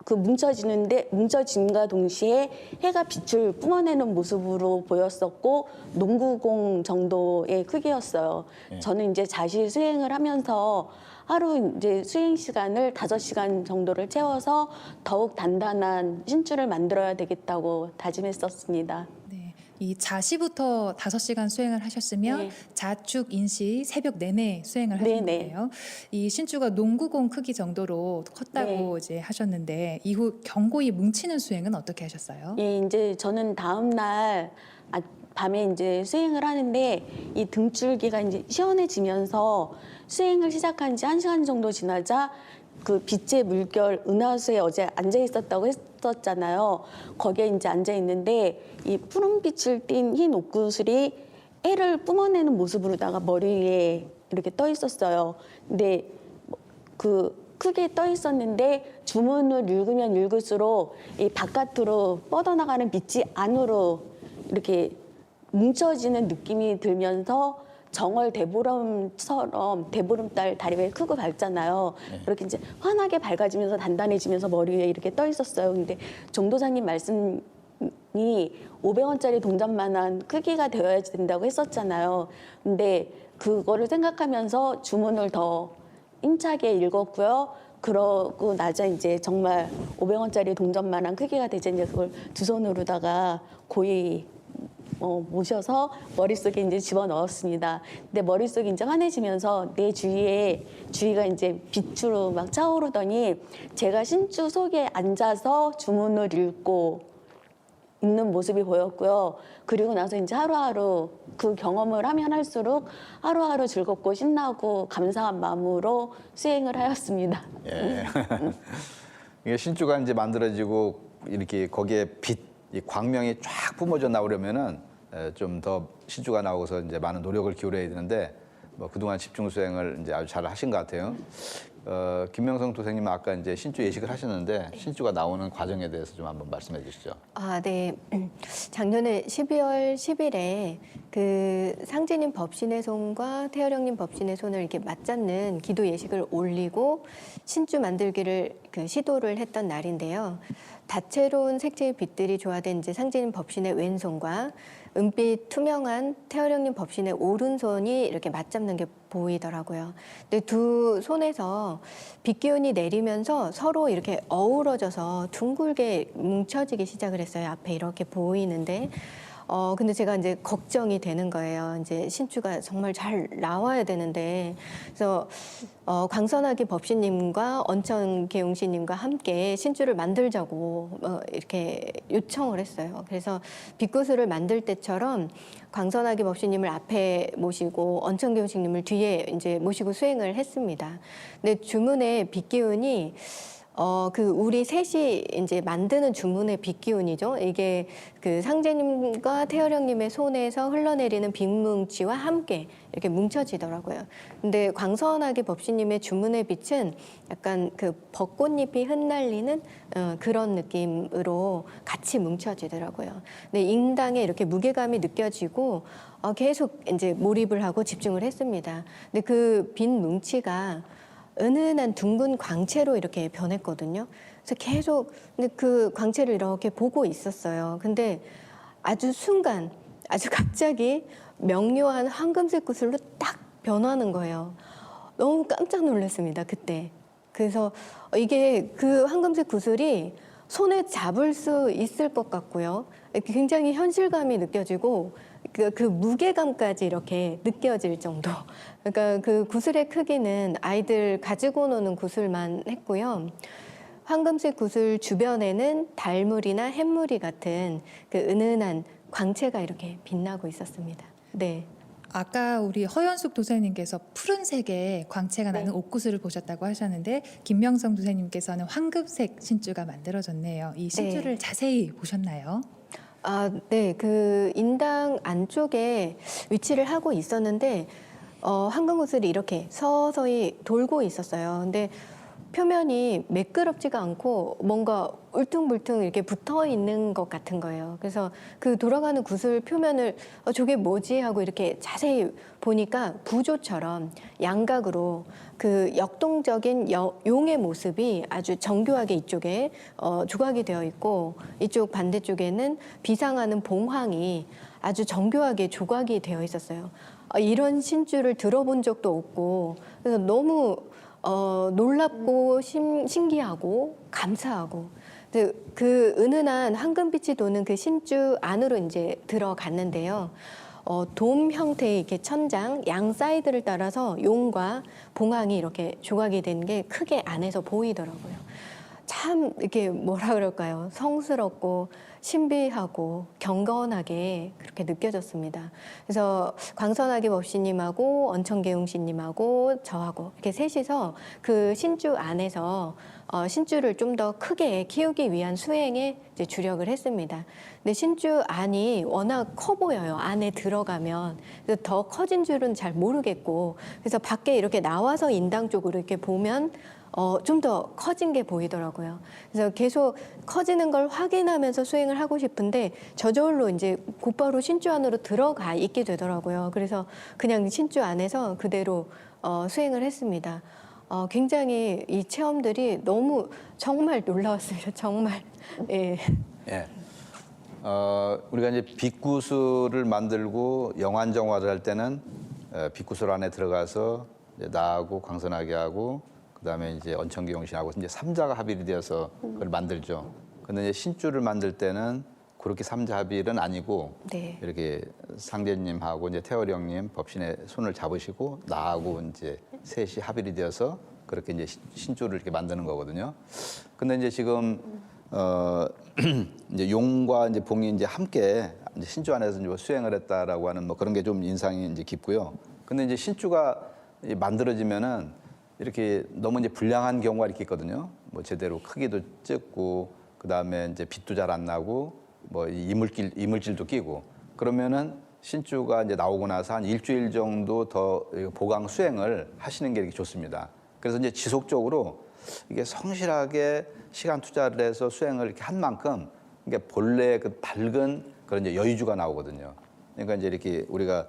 그 뭉쳐짐과 동시에 해가 빛을 뿜어내는 모습으로 보였었고 농구공 정도의 크기였어요. 네. 저는 이제 자시 수행을 하면서 하루 이제 수행 시간을 5시간 정도를 채워서 더욱 단단한 신주를 만들어야 되겠다고 다짐했었습니다. 네, 이 자시부터 5시간 수행을 하셨으면 네. 자축, 인시, 새벽 내내 수행을 네, 하셨는데요. 이 신주가 농구공 크기 정도로 컸다고 이제 하셨는데 이후 견고히 뭉치는 수행은 어떻게 하셨어요? 예, 이제 저는 다음 날 밤에 이제 수행을 하는데 이 등줄기가 이제 시원해지면서 수행을 시작한 지 1시간 정도 지나자 그 빛의 물결 은하수에 어제 앉아 있었다고 했었잖아요. 거기에 이제 앉아 있는데 이 푸른 빛을 띤 흰 옥구슬이 해를 뿜어내는 모습으로다가 머리 위에 이렇게 떠 있었어요. 근데 그 크게 떠 있었는데 주문을 읽으면 읽을수록 이 바깥으로 뻗어나가는 빛이 안으로 이렇게 뭉쳐지는 느낌이 들면서 정월 대보름처럼 대보름달 다리가 크고 밝잖아요. 그렇게 이제 환하게 밝아지면서 단단해지면서 머리 위에 이렇게 떠 있었어요. 근데 종도사님 말씀이 500원짜리 동전만한 크기가 되어야 된다고 했었잖아요. 근데 그거를 생각하면서 주문을 더 힘차게 읽었고요. 그러고 나자 이제 정말 500원짜리 동전만한 크기가 되자 이제 그걸 두 손으로다가 고이 모셔서 머릿속에 이제 집어넣었습니다. 근데 머릿속이 이제 환해지면서 내 주위가 이제 빛으로 막 차오르더니 제가 신주 속에 앉아서 주문을 읽고 있는 모습이 보였고요. 그리고 나서 이제 하루하루 그 경험을 하면 할수록 하루하루 즐겁고 신나고 감사한 마음으로 수행을 하였습니다. 예. 이게 신주가 이제 만들어지고 이렇게 거기에 빛 이 광명이 쫙 뿜어져 나오려면은 좀 더 신주가 나오고서 이제 많은 노력을 기울여야 되는데 뭐 그동안 집중 수행을 이제 아주 잘 하신 것 같아요. 김명성 도생님은 아까 이제 신주 예식을 하셨는데 신주가 나오는 과정에 대해서 좀 한번 말씀해 주시죠. 아, 네. 작년에 12월 10일에 그 상제님 법신의 손과 태어령님 법신의 손을 이렇게 맞잡는 기도 예식을 올리고 신주 만들기를 그 시도를 했던 날인데요. 다채로운 색채의 빛들이 조화된 이제 상제님 법신의 왼손과 은빛 투명한 태어령님 법신의 오른손이 이렇게 맞잡는 게 보이더라고요. 근데 두 손에서 빛 기운이 내리면서 서로 이렇게 어우러져서 둥글게 뭉쳐지기 시작을 했어요. 앞에 이렇게 보이는데. 근데 제가 이제 걱정이 되는 거예요. 이제 신주가 정말 잘 나와야 되는데. 그래서, 광선하기 법신님과 언천계용신님과 함께 신주를 만들자고 이렇게 요청을 했어요. 그래서 빛구슬을 만들 때처럼 광선하기 법신님을 앞에 모시고 언천계용신님을 뒤에 이제 모시고 수행을 했습니다. 근데 주문의 빛 기운이 우리 셋이 이제 만드는 주문의 빛 기운이죠. 이게 그 상제님과 태어령님의 손에서 흘러내리는 빛뭉치와 함께 이렇게 뭉쳐지더라고요. 근데 광선하기 법신님의 주문의 빛은 약간 그 벚꽃잎이 흩날리는 그런 느낌으로 같이 뭉쳐지더라고요. 근데 인당에 이렇게 무게감이 느껴지고 계속 이제 몰입을 하고 집중을 했습니다. 근데 그 빛 뭉치가 은은한 둥근 광채로 이렇게 변했거든요. 그래서 계속 근데 그 광채를 이렇게 보고 있었어요. 근데 아주 순간, 아주 갑자기 명료한 황금색 구슬로 딱 변하는 거예요. 너무 깜짝 놀랐습니다, 그때. 그래서 이게 그 황금색 구슬이 손에 잡을 수 있을 것 같고요. 굉장히 현실감이 느껴지고 그 무게감까지 이렇게 느껴질 정도. 그러니까 그 구슬의 크기는 아이들 가지고 노는 구슬만 했고요. 황금색 구슬 주변에는 달무리나 햇무리 같은 그 은은한 광채가 이렇게 빛나고 있었습니다. 네. 아까 우리 허연숙 도사님께서 푸른색의 광채가 나는 옥구슬을 보셨다고 하셨는데 김명성 도사님께서는 황금색 신주가 만들어졌네요. 이 신주를 자세히 보셨나요? 아, 네. 그 인당 안쪽에 위치를 하고 있었는데 황금구슬이 이렇게 서서히 돌고 있었어요. 근데 표면이 매끄럽지가 않고 뭔가 울퉁불퉁 이렇게 붙어 있는 것 같은 거예요. 그래서 그 돌아가는 구슬 표면을 저게 뭐지 하고 이렇게 자세히 보니까 부조처럼 양각으로 그 역동적인 용의 모습이 아주 정교하게 이쪽에 조각이 되어 있고 이쪽 반대쪽에는 비상하는 봉황이 아주 정교하게 조각이 되어 있었어요. 이런 신주를 들어본 적도 없고 그래서 너무 놀랍고 신기하고 감사하고 그 은은한 황금빛이 도는 그 신주 안으로 이제 들어갔는데요. 돔 형태의 이렇게 천장 양 사이드를 따라서 용과 봉황이 이렇게 조각이 된 게 크게 안에서 보이더라고요. 참 이렇게 뭐라 그럴까요? 성스럽고 신비하고 경건하게 그렇게 느껴졌습니다. 그래서 광선하기 법신님하고 언천계용신님하고 저하고 이렇게 셋이서 그 신주 안에서 신주를 좀 더 크게 키우기 위한 수행에 이제 주력을 했습니다. 근데 신주 안이 워낙 커 보여요. 안에 들어가면. 그래서 더 커진 줄은 잘 모르겠고 그래서 밖에 이렇게 나와서 인당 쪽으로 이렇게 보면 좀 더 커진 게 보이더라고요. 그래서 계속 커지는 걸 확인하면서 수행을 하고 싶은데 저절로 이제 곧바로 신주 안으로 들어가 있게 되더라고요. 그래서 그냥 신주 안에서 그대로 수행을 했습니다. 굉장히 이 체험들이 너무 정말 놀라웠습니다. 정말. 예. 예. 우리가 이제 빛구슬을 만들고 영안정화를 할 때는 빛구슬 안에 들어가서 이제 나하고 광선하게 하고 그다음에 이제 언천계용신하고 이제 삼자가 합일이 되어서 그걸 만들죠. 근데 이제 신주를 만들 때는 그렇게 삼자 합일은 아니고 네. 이렇게 상제님하고 이제 태어령님 법신의 손을 잡으시고 나하고 이제 셋이 합일이 되어서 그렇게 이제 신주를 이렇게 만드는 거거든요. 근데 이제 지금 이제 용과 이제 봉이 이제 함께 이제 신주 안에서 이제 수행을 했다라고 하는 뭐 그런 게 좀 인상이 이제 깊고요. 근데 이제 신주가 만들어지면은 이렇게 너무 이제 불량한 경우가 이렇게 있거든요. 뭐 제대로 크기도 적고 그다음에 이제 빛도 잘 안 나고 뭐 이물질도 끼고 그러면은 신주가 이제 나오고 나서 한 일주일 정도 더 보강 수행을 하시는 게 이렇게 좋습니다. 그래서 이제 지속적으로 이게 성실하게 시간 투자를 해서 수행을 이렇게 한 만큼 이게 본래 그 밝은 그런 이제 여의주가 나오거든요. 그러니까 이제 이렇게 우리가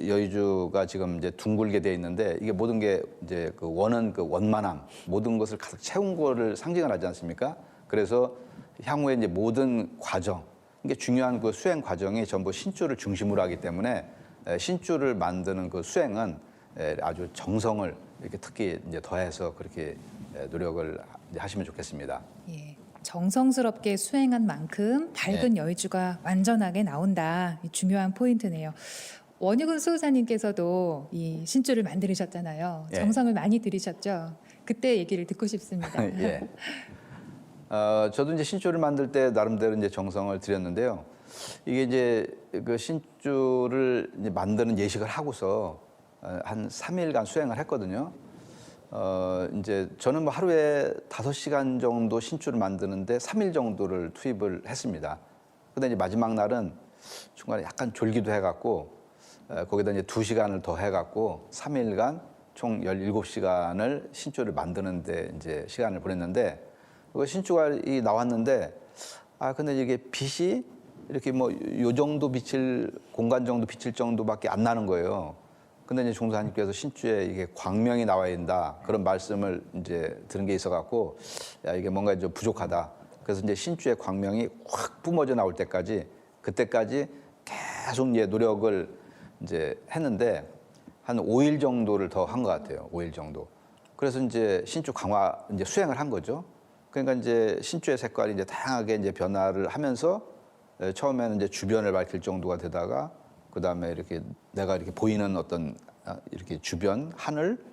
여의주가 지금 이제 둥글게 돼 있는데 이게 모든 게 이제 그 원은 그 원만함, 모든 것을 가득 채운 거를 상징을 하지 않습니까? 그래서 향후에 이제 모든 과정, 이게 중요한 그 수행 과정이 전부 신주를 중심으로 하기 때문에 신주를 만드는 그 수행은 아주 정성을 이렇게 특히 이제 더해서 그렇게 노력을 하시면 좋겠습니다. 예, 정성스럽게 수행한 만큼 밝은 여의주가 완전하게 나온다. 이 중요한 포인트네요. 원유근 수호사님께서도 이 신주를 만드셨잖아요. 예. 정성을 많이 들이셨죠. 그때 얘기를 듣고 싶습니다. 예. 저도 이제 신주를 만들 때 나름대로 이제 정성을 들였는데요. 이게 이제 그 신주를 이제 만드는 예식을 하고서 한 3일간 수행을 했거든요. 이제 저는 뭐 하루에 5시간 정도 신주를 만드는데 3일 정도를 투입을 했습니다. 근데 이제 마지막 날은 중간에 약간 졸기도 해갖고 거기다 이제 2시간을 더 해갖고 3일간 총 17시간을 신주를 만드는데 이제 시간을 보냈는데 그 신주가 나왔는데 근데 이게 빛이 이렇게 뭐 요 정도 비칠 공간 정도 비칠 정도밖에 안 나는 거예요. 근데 이제 종사님께서 신주에 이게 광명이 나와야 된다 그런 말씀을 이제 들은 게 있어갖고 야 이게 뭔가 좀 부족하다. 그래서 이제 신주의 광명이 확 뿜어져 나올 때까지 그때까지 계속 이제 노력을 이제 했는데 한 5일 정도를 더 한 것 같아요. 5일 정도. 그래서 이제 신주 강화 이제 수행을 한 거죠. 그러니까 이제 신주의 색깔이 이제 다양하게 이제 변화를 하면서 처음에는 이제 주변을 밝힐 정도가 되다가 그 다음에 이렇게 내가 이렇게 보이는 어떤 이렇게 주변 하늘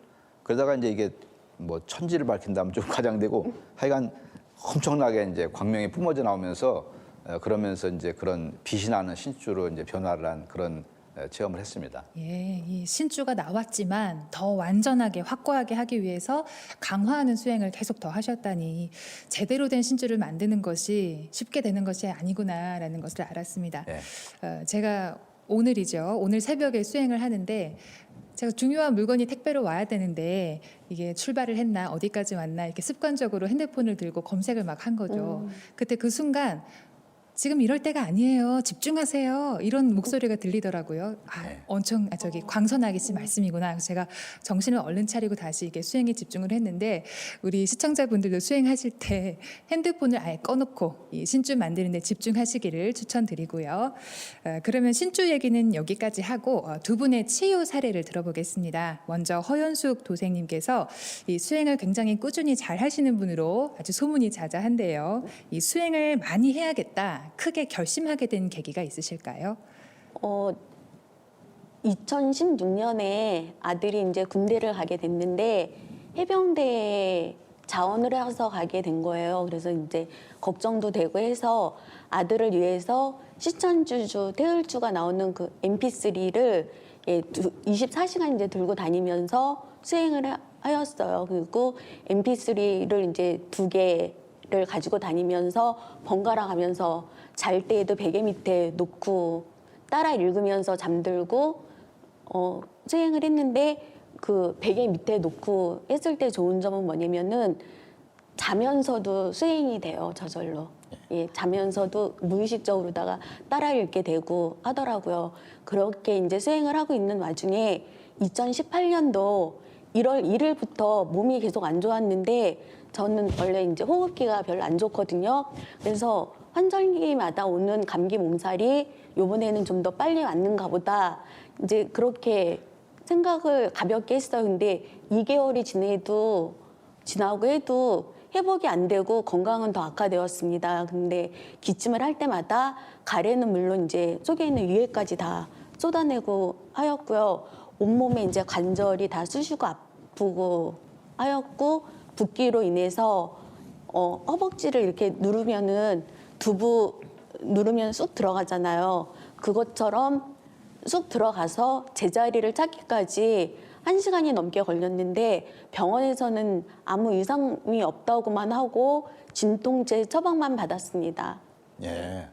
그러다가 이제 이게 뭐 천지를 밝힌다면 좀 과장되고 하여간 엄청나게 이제 광명이 뿜어져 나오면서 그러면서 이제 그런 빛이 나는 신주로 이제 변화를 한 그런 체험을 했습니다. 예, 이 신주가 나왔지만 더 완전하게 확고하게 하기 위해서 강화하는 수행을 계속 더 하셨다니 제대로 된 신주를 만드는 것이 쉽게 되는 것이 아니구나라는 것을 알았습니다. 예. 제가 오늘이죠. 오늘 새벽에 수행을 하는데 제가 중요한 물건이 택배로 와야 되는데 이게 출발을 했나 어디까지 왔나 이렇게 습관적으로 핸드폰을 들고 검색을 막 한 거죠. 그때 그 순간 지금 이럴 때가 아니에요. 집중하세요. 이런 목소리가 들리더라고요. 네. 엄청 광선아기 씨 말씀이구나. 그래서 제가 정신을 얼른 차리고 다시 이게 수행에 집중을 했는데 우리 시청자분들도 수행하실 때 핸드폰을 아예 꺼놓고 이 신주 만드는 데 집중하시기를 추천드리고요. 그러면 신주 얘기는 여기까지 하고 두 분의 치유 사례를 들어보겠습니다. 먼저 허연숙 도생님께서 이 수행을 굉장히 꾸준히 잘 하시는 분으로 아주 소문이 자자한데요. 이 수행을 많이 해야겠다. 크게 결심하게 된 계기가 있으실까요? 2016년에 아들이 이제 군대를 가게 됐는데 해병대에 자원을 해서 가게 된 거예요. 그래서 이제 걱정도 되고 해서 아들을 위해서 시천주주 태을주가 나오는 그 MP3를 24시간 이제 들고 다니면서 수행을 하였어요. 그리고 MP3를 이제 2개를 가지고 다니면서 번갈아 가면서 잘 때에도 베개 밑에 놓고 따라 읽으면서 잠들고 수행을 했는데 그 베개 밑에 놓고 했을 때 좋은 점은 뭐냐면은 자면서도 수행이 돼요, 저절로. 예, 자면서도 무의식적으로다가 따라 읽게 되고 하더라고요. 그렇게 이제 수행을 하고 있는 와중에 2018년도 1월 1일부터 몸이 계속 안 좋았는데 저는 원래 이제 호흡기가 별로 안 좋거든요. 그래서 환절기마다 오는 감기 몸살이 요번에는 좀 더 빨리 왔는가 보다. 이제 그렇게 생각을 가볍게 했어요. 근데 2개월이 지나고 해도 회복이 안 되고 건강은 더 악화되었습니다. 근데 기침을 할 때마다 가래는 물론 이제 속에 있는 위액까지 다 쏟아내고 하였고요. 온몸에 이제 관절이 다 쑤시고 아프고 하였고 붓기로 인해서 허벅지를 이렇게 누르면은 두부 누르면 쑥 들어가잖아요. 그것처럼 쑥 들어가서 제자리를 찾기까지 1시간이 넘게 걸렸는데 병원에서는 아무 이상이 없다고만 하고 진통제 처방만 받았습니다. 예.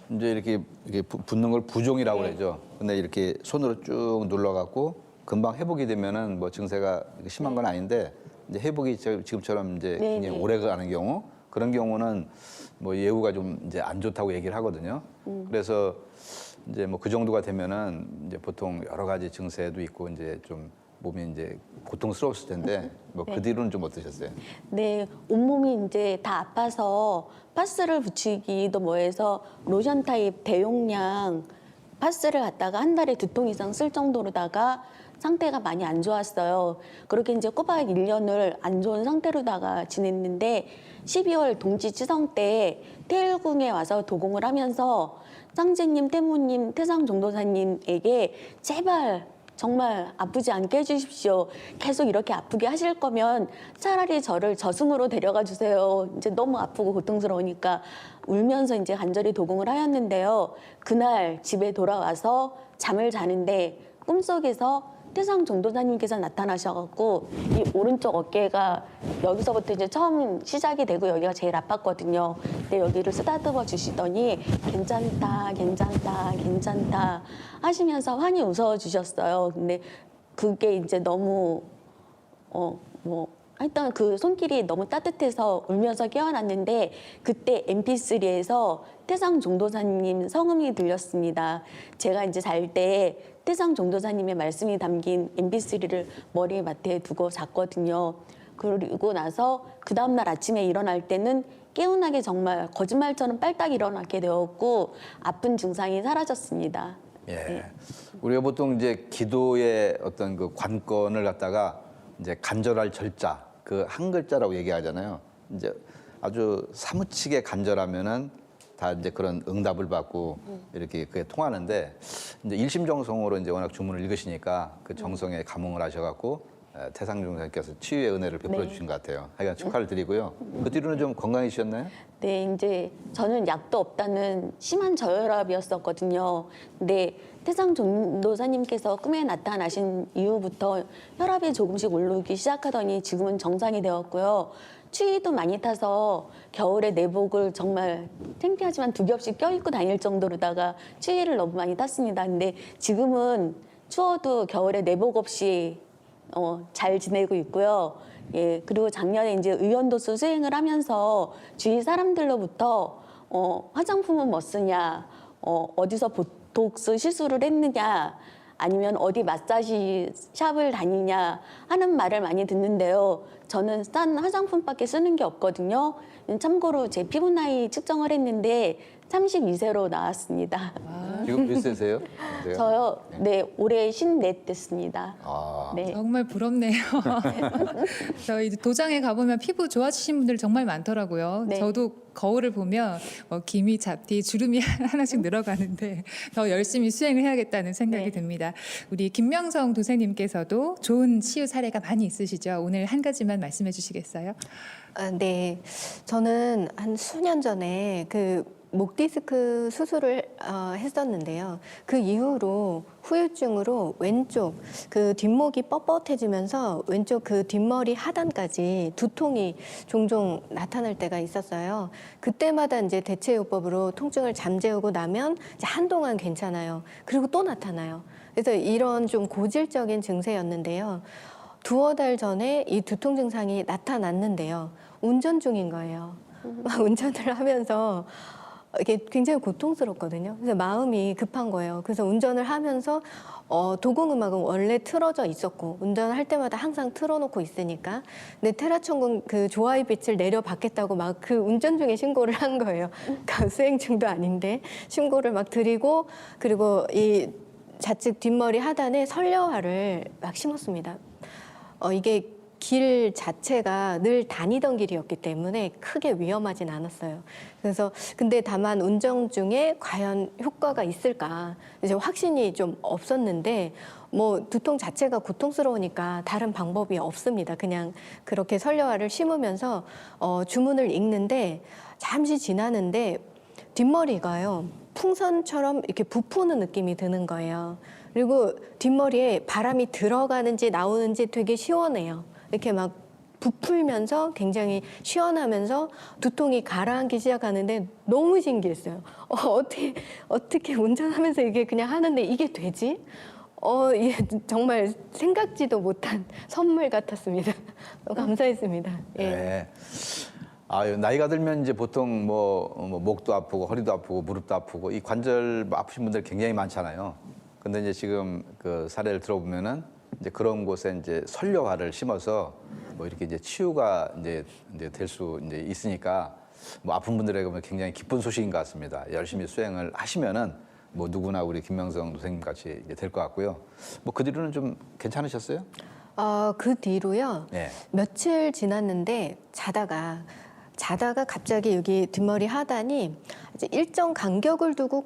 이제 이렇게 붓는 걸 부종이라고 네. 그러죠. 근데 이렇게 손으로 쭉 눌러갖고 금방 회복이 되면은 뭐 증세가 심한 건 아닌데 이제 회복이 지금처럼 이제 네, 굉장히 네. 오래 가는 경우 그런 경우는 뭐 예후가 좀 이제 안 좋다고 얘기를 하거든요. 그래서 이제 뭐 그 정도가 되면은 이제 보통 여러 가지 증세도 있고 이제 좀 몸이 이제 고통스러웠을 텐데 뭐 그 뒤로는 좀 어떠셨어요? 네, 온몸이 이제 다 아파서 파스를 붙이기도 뭐해서 로션 타입 대용량 파스를 갖다가 한 달에 2통 이상 쓸 정도로다가 상태가 많이 안 좋았어요. 그렇게 이제 꼬박 1년을 안 좋은 상태로다가 지냈는데 12월 동지 치성 때 태일궁에 와서 도공을 하면서 상제님, 태모님, 태상 종도사님에게 제발 정말 아프지 않게 해주십시오. 계속 이렇게 아프게 하실 거면 차라리 저를 저승으로 데려가 주세요. 이제 너무 아프고 고통스러우니까 울면서 이제 간절히 도공을 하였는데요. 그날 집에 돌아와서 잠을 자는데 꿈속에서 태상 종도사님께서 나타나셔갖고 이 오른쪽 어깨가 여기서부터 이제 처음 시작이 되고 여기가 제일 아팠거든요. 근데 여기를 쓰다듬어 주시더니 괜찮다, 괜찮다, 괜찮다 하시면서 환히 웃어 주셨어요. 근데 그게 이제 너무 하여튼 그 손길이 너무 따뜻해서 울면서 깨어났는데 그때 MP3에서 태상 종도사님 성음이 들렸습니다. 제가 이제 잘 때 태상 종도사님의 말씀이 담긴 MP3를 머리 맡에 두고 잤거든요. 그리고 나서 그 다음날 아침에 일어날 때는 개운하게 정말 거짓말처럼 빨딱 일어나게 되었고 아픈 증상이 사라졌습니다. 예. 우리가 보통 이제 기도의 어떤 그 관건을 갖다가 이제 간절할 절자 그 한 글자라고 얘기하잖아요. 이제 아주 사무치게 간절하면은 다 이제 그런 응답을 받고 이렇게 그게 통하는데 이제 일심정성으로 이제 워낙 주문을 읽으시니까 그 정성에 감흥을 하셔갖고 태상 종사님께서 치유의 은혜를 베풀어 주신 것 같아요. 하여간 축하를 드리고요. 그 뒤로는 좀 건강해지셨나요? 네, 이제 저는 약도 없다는 심한 저혈압이었었거든요. 근데 태상 종도사님께서 꿈에 나타나신 이후부터 혈압이 조금씩 오르기 시작하더니 지금은 정상이 되었고요. 추위도 많이 타서 겨울에 내복을 정말 창피하지만 2겹씩 껴입고 다닐 정도로다가 추위를 너무 많이 탔습니다. 근데 지금은 추워도 겨울에 내복 없이 잘 지내고 있고요. 예, 그리고 작년에 이제 의원도수 수행을 하면서 주위 사람들로부터 화장품은 뭐 쓰냐, 어디서 보톡스 시술을 했느냐, 아니면 어디 마사지 샵을 다니냐 하는 말을 많이 듣는데요. 저는 싼 화장품밖에 쓰는 게 없거든요. 참고로 제 피부 나이 측정을 했는데 32세로 나왔습니다. 지금 몇 세세요? 저요, 네, 올해 54 됐습니다. 아, 네. 정말 부럽네요. 저희 도장에 가보면 피부 좋아지신 분들 정말 많더라고요. 네. 저도 거울을 보면 기미, 잡티, 주름이 하나씩 늘어가는데 더 열심히 수행을 해야겠다는 생각이 네. 듭니다. 우리 김명성 도사님께서도 좋은 치유 사례가 많이 있으시죠? 오늘 한 가지만 말씀해 주시겠어요? 네, 저는 한 수년 전에 그 목 디스크 수술을 했었는데요. 그 이후로 후유증으로 왼쪽 그 뒷목이 뻣뻣해지면서 왼쪽 그 뒷머리 하단까지 두통이 종종 나타날 때가 있었어요. 그때마다 이제 대체요법으로 통증을 잠재우고 나면 이제 한동안 괜찮아요. 그리고 또 나타나요. 그래서 이런 좀 고질적인 증세였는데요. 2~5달 전에 이 두통 증상이 나타났는데요. 운전 중인 거예요. 막 운전을 하면서 이게 굉장히 고통스럽거든요. 그래서 마음이 급한 거예요. 그래서 운전을 하면서 도공음악은 원래 틀어져 있었고 운전할 때마다 항상 틀어놓고 있으니까 근데 테라천궁 그 조화의 빛을 내려받겠다고 막 그 운전 중에 신고를 한 거예요. 그러니까 수행 중도 아닌데 신고를 막 드리고 그리고 이 좌측 뒷머리 하단에 설려화를 막 심었습니다. 이게 길 자체가 늘 다니던 길이었기 때문에 크게 위험하진 않았어요. 그래서 근데 다만 운전 중에 과연 효과가 있을까 이제 확신이 좀 없었는데 뭐 두통 자체가 고통스러우니까 다른 방법이 없습니다. 그냥 그렇게 설려화를 심으면서 주문을 읽는데 잠시 지나는데 뒷머리가요 풍선처럼 이렇게 부푸는 느낌이 드는 거예요. 그리고 뒷머리에 바람이 들어가는지 나오는지 되게 시원해요. 이렇게 막 부풀면서 굉장히 시원하면서 두통이 가라앉기 시작하는데 너무 신기했어요. 어떻게 운전하면서 이게 그냥 하는데 이게 되지? 이게 정말 생각지도 못한 선물 같았습니다. 감사했습니다. 예. 네. 나이가 들면 이제 보통 목도 아프고 허리도 아프고 무릎도 아프고 이 관절 아프신 분들 굉장히 많잖아요. 근데 이제 지금 그 사례를 들어보면은 이제 그런 곳에 이제 선료화를 심어서 이렇게 이제 치유가 이제 될 수 이제 있으니까 아픈 분들에게 굉장히 기쁜 소식인 것 같습니다. 열심히 수행을 하시면은 누구나 우리 김명성 선생님 같이 될 것 같고요. 그 뒤로는 좀 괜찮으셨어요? 그 뒤로요. 네. 며칠 지났는데 자다가 갑자기 여기 뒷머리 하단이 이제 일정 간격을 두고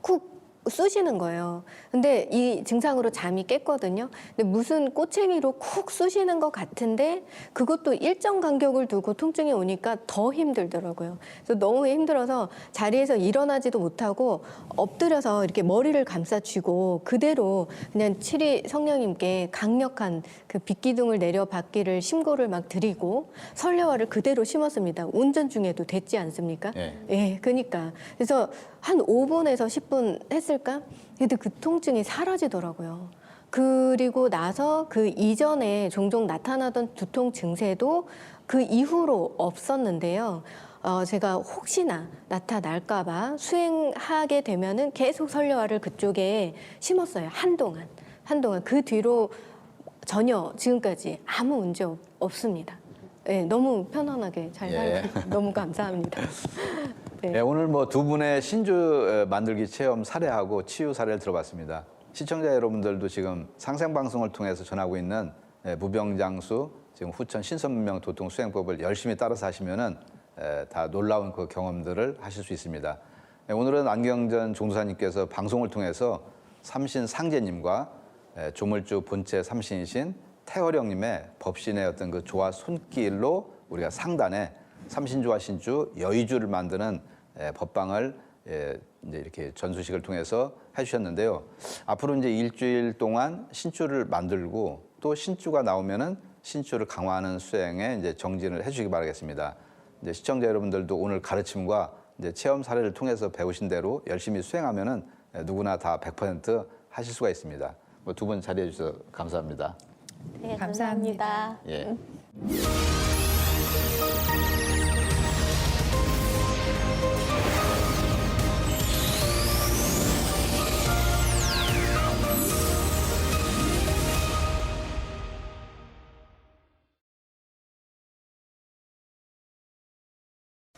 쿡쿡 쑤시는 거예요. 근데 이 증상으로 잠이 깼거든요. 근데 무슨 꼬챙이로 쿡 쑤시는 것 같은데 그것도 일정 간격을 두고 통증이 오니까 더 힘들더라고요. 그래서 너무 힘들어서 자리에서 일어나지도 못하고 엎드려서 이렇게 머리를 감싸쥐고 그대로 그냥 칠이 성령님께 강력한 그 빛기둥을 내려받기를 심고를 막 드리고 설레화를 그대로 심었습니다. 운전 중에도 됐지 않습니까? 네. 예, 그러니까. 그래서 한 5분에서 10분 했을까? 근데 그 통증이 사라지더라고요. 그리고 나서 그 이전에 종종 나타나던 두통 증세도 그 이후로 없었는데요. 제가 혹시나 나타날까봐 수행하게 되면은 계속 설료화를 그쪽에 심었어요. 한동안. 그 뒤로 전혀 지금까지 아무 문제 없습니다. 네, 너무 편안하게 잘 살고 너무 감사합니다. 네. 오늘 두 분의 신주 만들기 체험 사례하고 치유 사례를 들어봤습니다. 시청자 여러분들도 지금 상생방송을 통해서 전하고 있는 무병장수 지금 후천 신선문명 도통 수행법을 열심히 따라서 하시면은 다 놀라운 그 경험들을 하실 수 있습니다. 오늘은 안경전 종도사님께서 방송을 통해서 삼신 상제님과 조물주 본체 삼신이신 태월령님의 법신의 어떤 그 조화 손길로 우리가 상단에 삼신조와 신주, 여의주를 만드는 법방을 이제 이렇게 전수식을 통해서 해주셨는데요. 앞으로 이제 일주일 동안 신주를 만들고 또 신주가 나오면은 신주를 강화하는 수행에 이제 정진을 해주시기 바라겠습니다. 이제 시청자 여러분들도 오늘 가르침과 이제 체험 사례를 통해서 배우신 대로 열심히 수행하면은 누구나 다 100% 하실 수가 있습니다. 두 분 자리해 주셔서 감사합니다. 네, 감사합니다. 감사합니다. 예.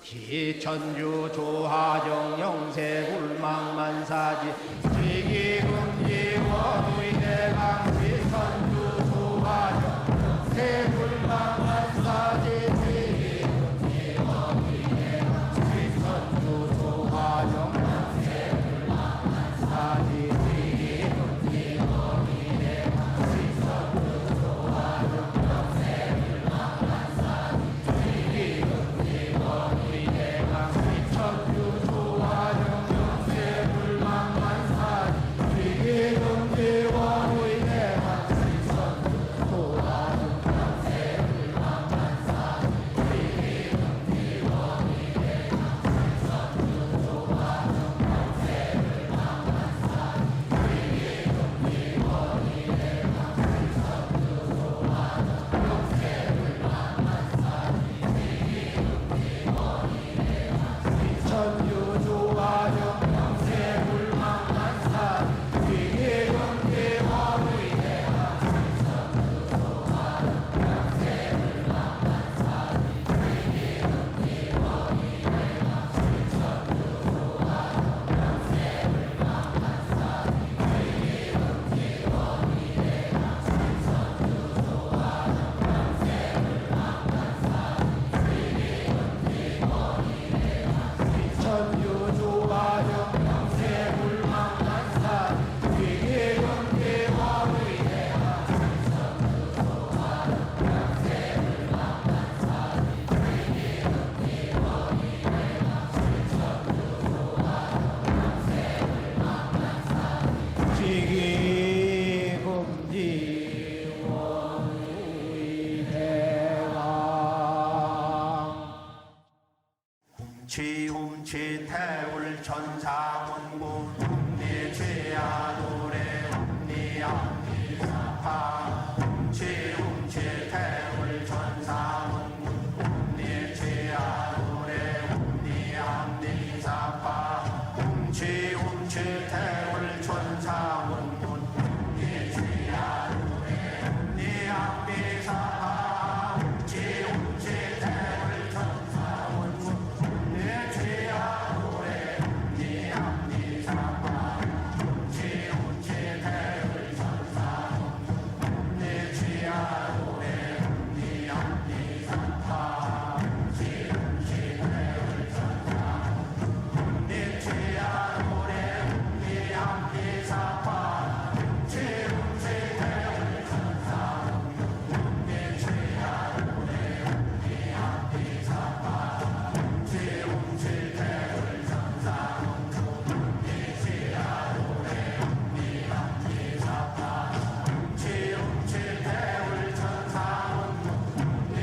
기천주 조하정 영세불망만사지 지기금지원의대강 기천주 조하정 영세불망만사지 지기금지원의대강 기천주 조하정 영세불망만사지 지기금지원의대강 기천주 조하정 영세불망만사지 지기금지원의대강 천사문구 웅리죄야 노래 웅리암리사파 웅치웅치태울 천사문구 웅리죄야 노래 웅리암리사파 웅치웅치태울 천사문구 웅리죄야 노래 웅리암리사파 웅치웅치태울 천사문구 웅리죄야 노래 웅리암리사파 웅치웅치태울 천사문구 웅리죄야 노래 웅리암리사파 웅치웅치태울 천사문구 웅리죄야 노래 웅리암리사파 웅치웅치태울 천사문구 웅리죄야 노래 웅리암리사파 웅치웅치태울 천사문구 웅리죄야 노래 웅리암리사파 웅치웅치태울 천사문구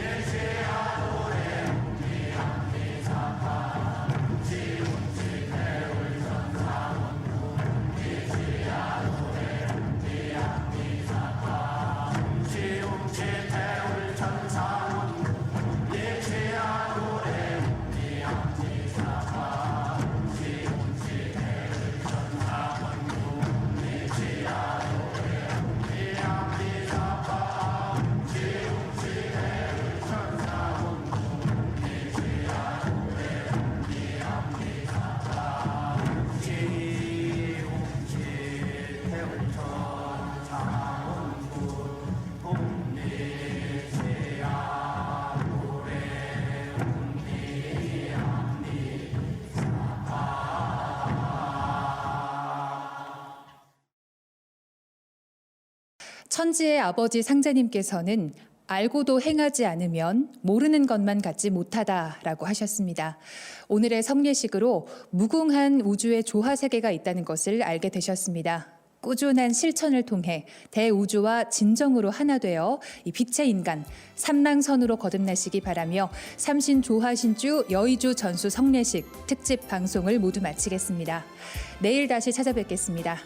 웅리죄야 노래 웅리암리사파 웅치웅치태울 천사문구 웅리죄야 노래 웅리암리사파 웅치웅치태울 천사문구 웅리죄야 노래 웅리암리사파 웅치웅치태울 천사문구 웅리죄야 노래 웅리암리사파 웅치웅치태울 천사문구 웅리죄야 노래 웅리암리사파 웅치웅치태울 천사문구 웅리죄야 노래 천지의 아버지 상제님께서는 알고도 행하지 않으면 모르는 것만 갖지 못하다라고 하셨습니다. 오늘의 성례식으로 무궁한 우주의 조화 세계가 있다는 것을 알게 되셨습니다. 꾸준한 실천을 통해 대우주와 진정으로 하나 되어 이 빛의 인간 삼랑선으로 거듭나시기 바라며 삼신조화신주 여의주 전수 성례식 특집 방송을 모두 마치겠습니다. 내일 다시 찾아뵙겠습니다.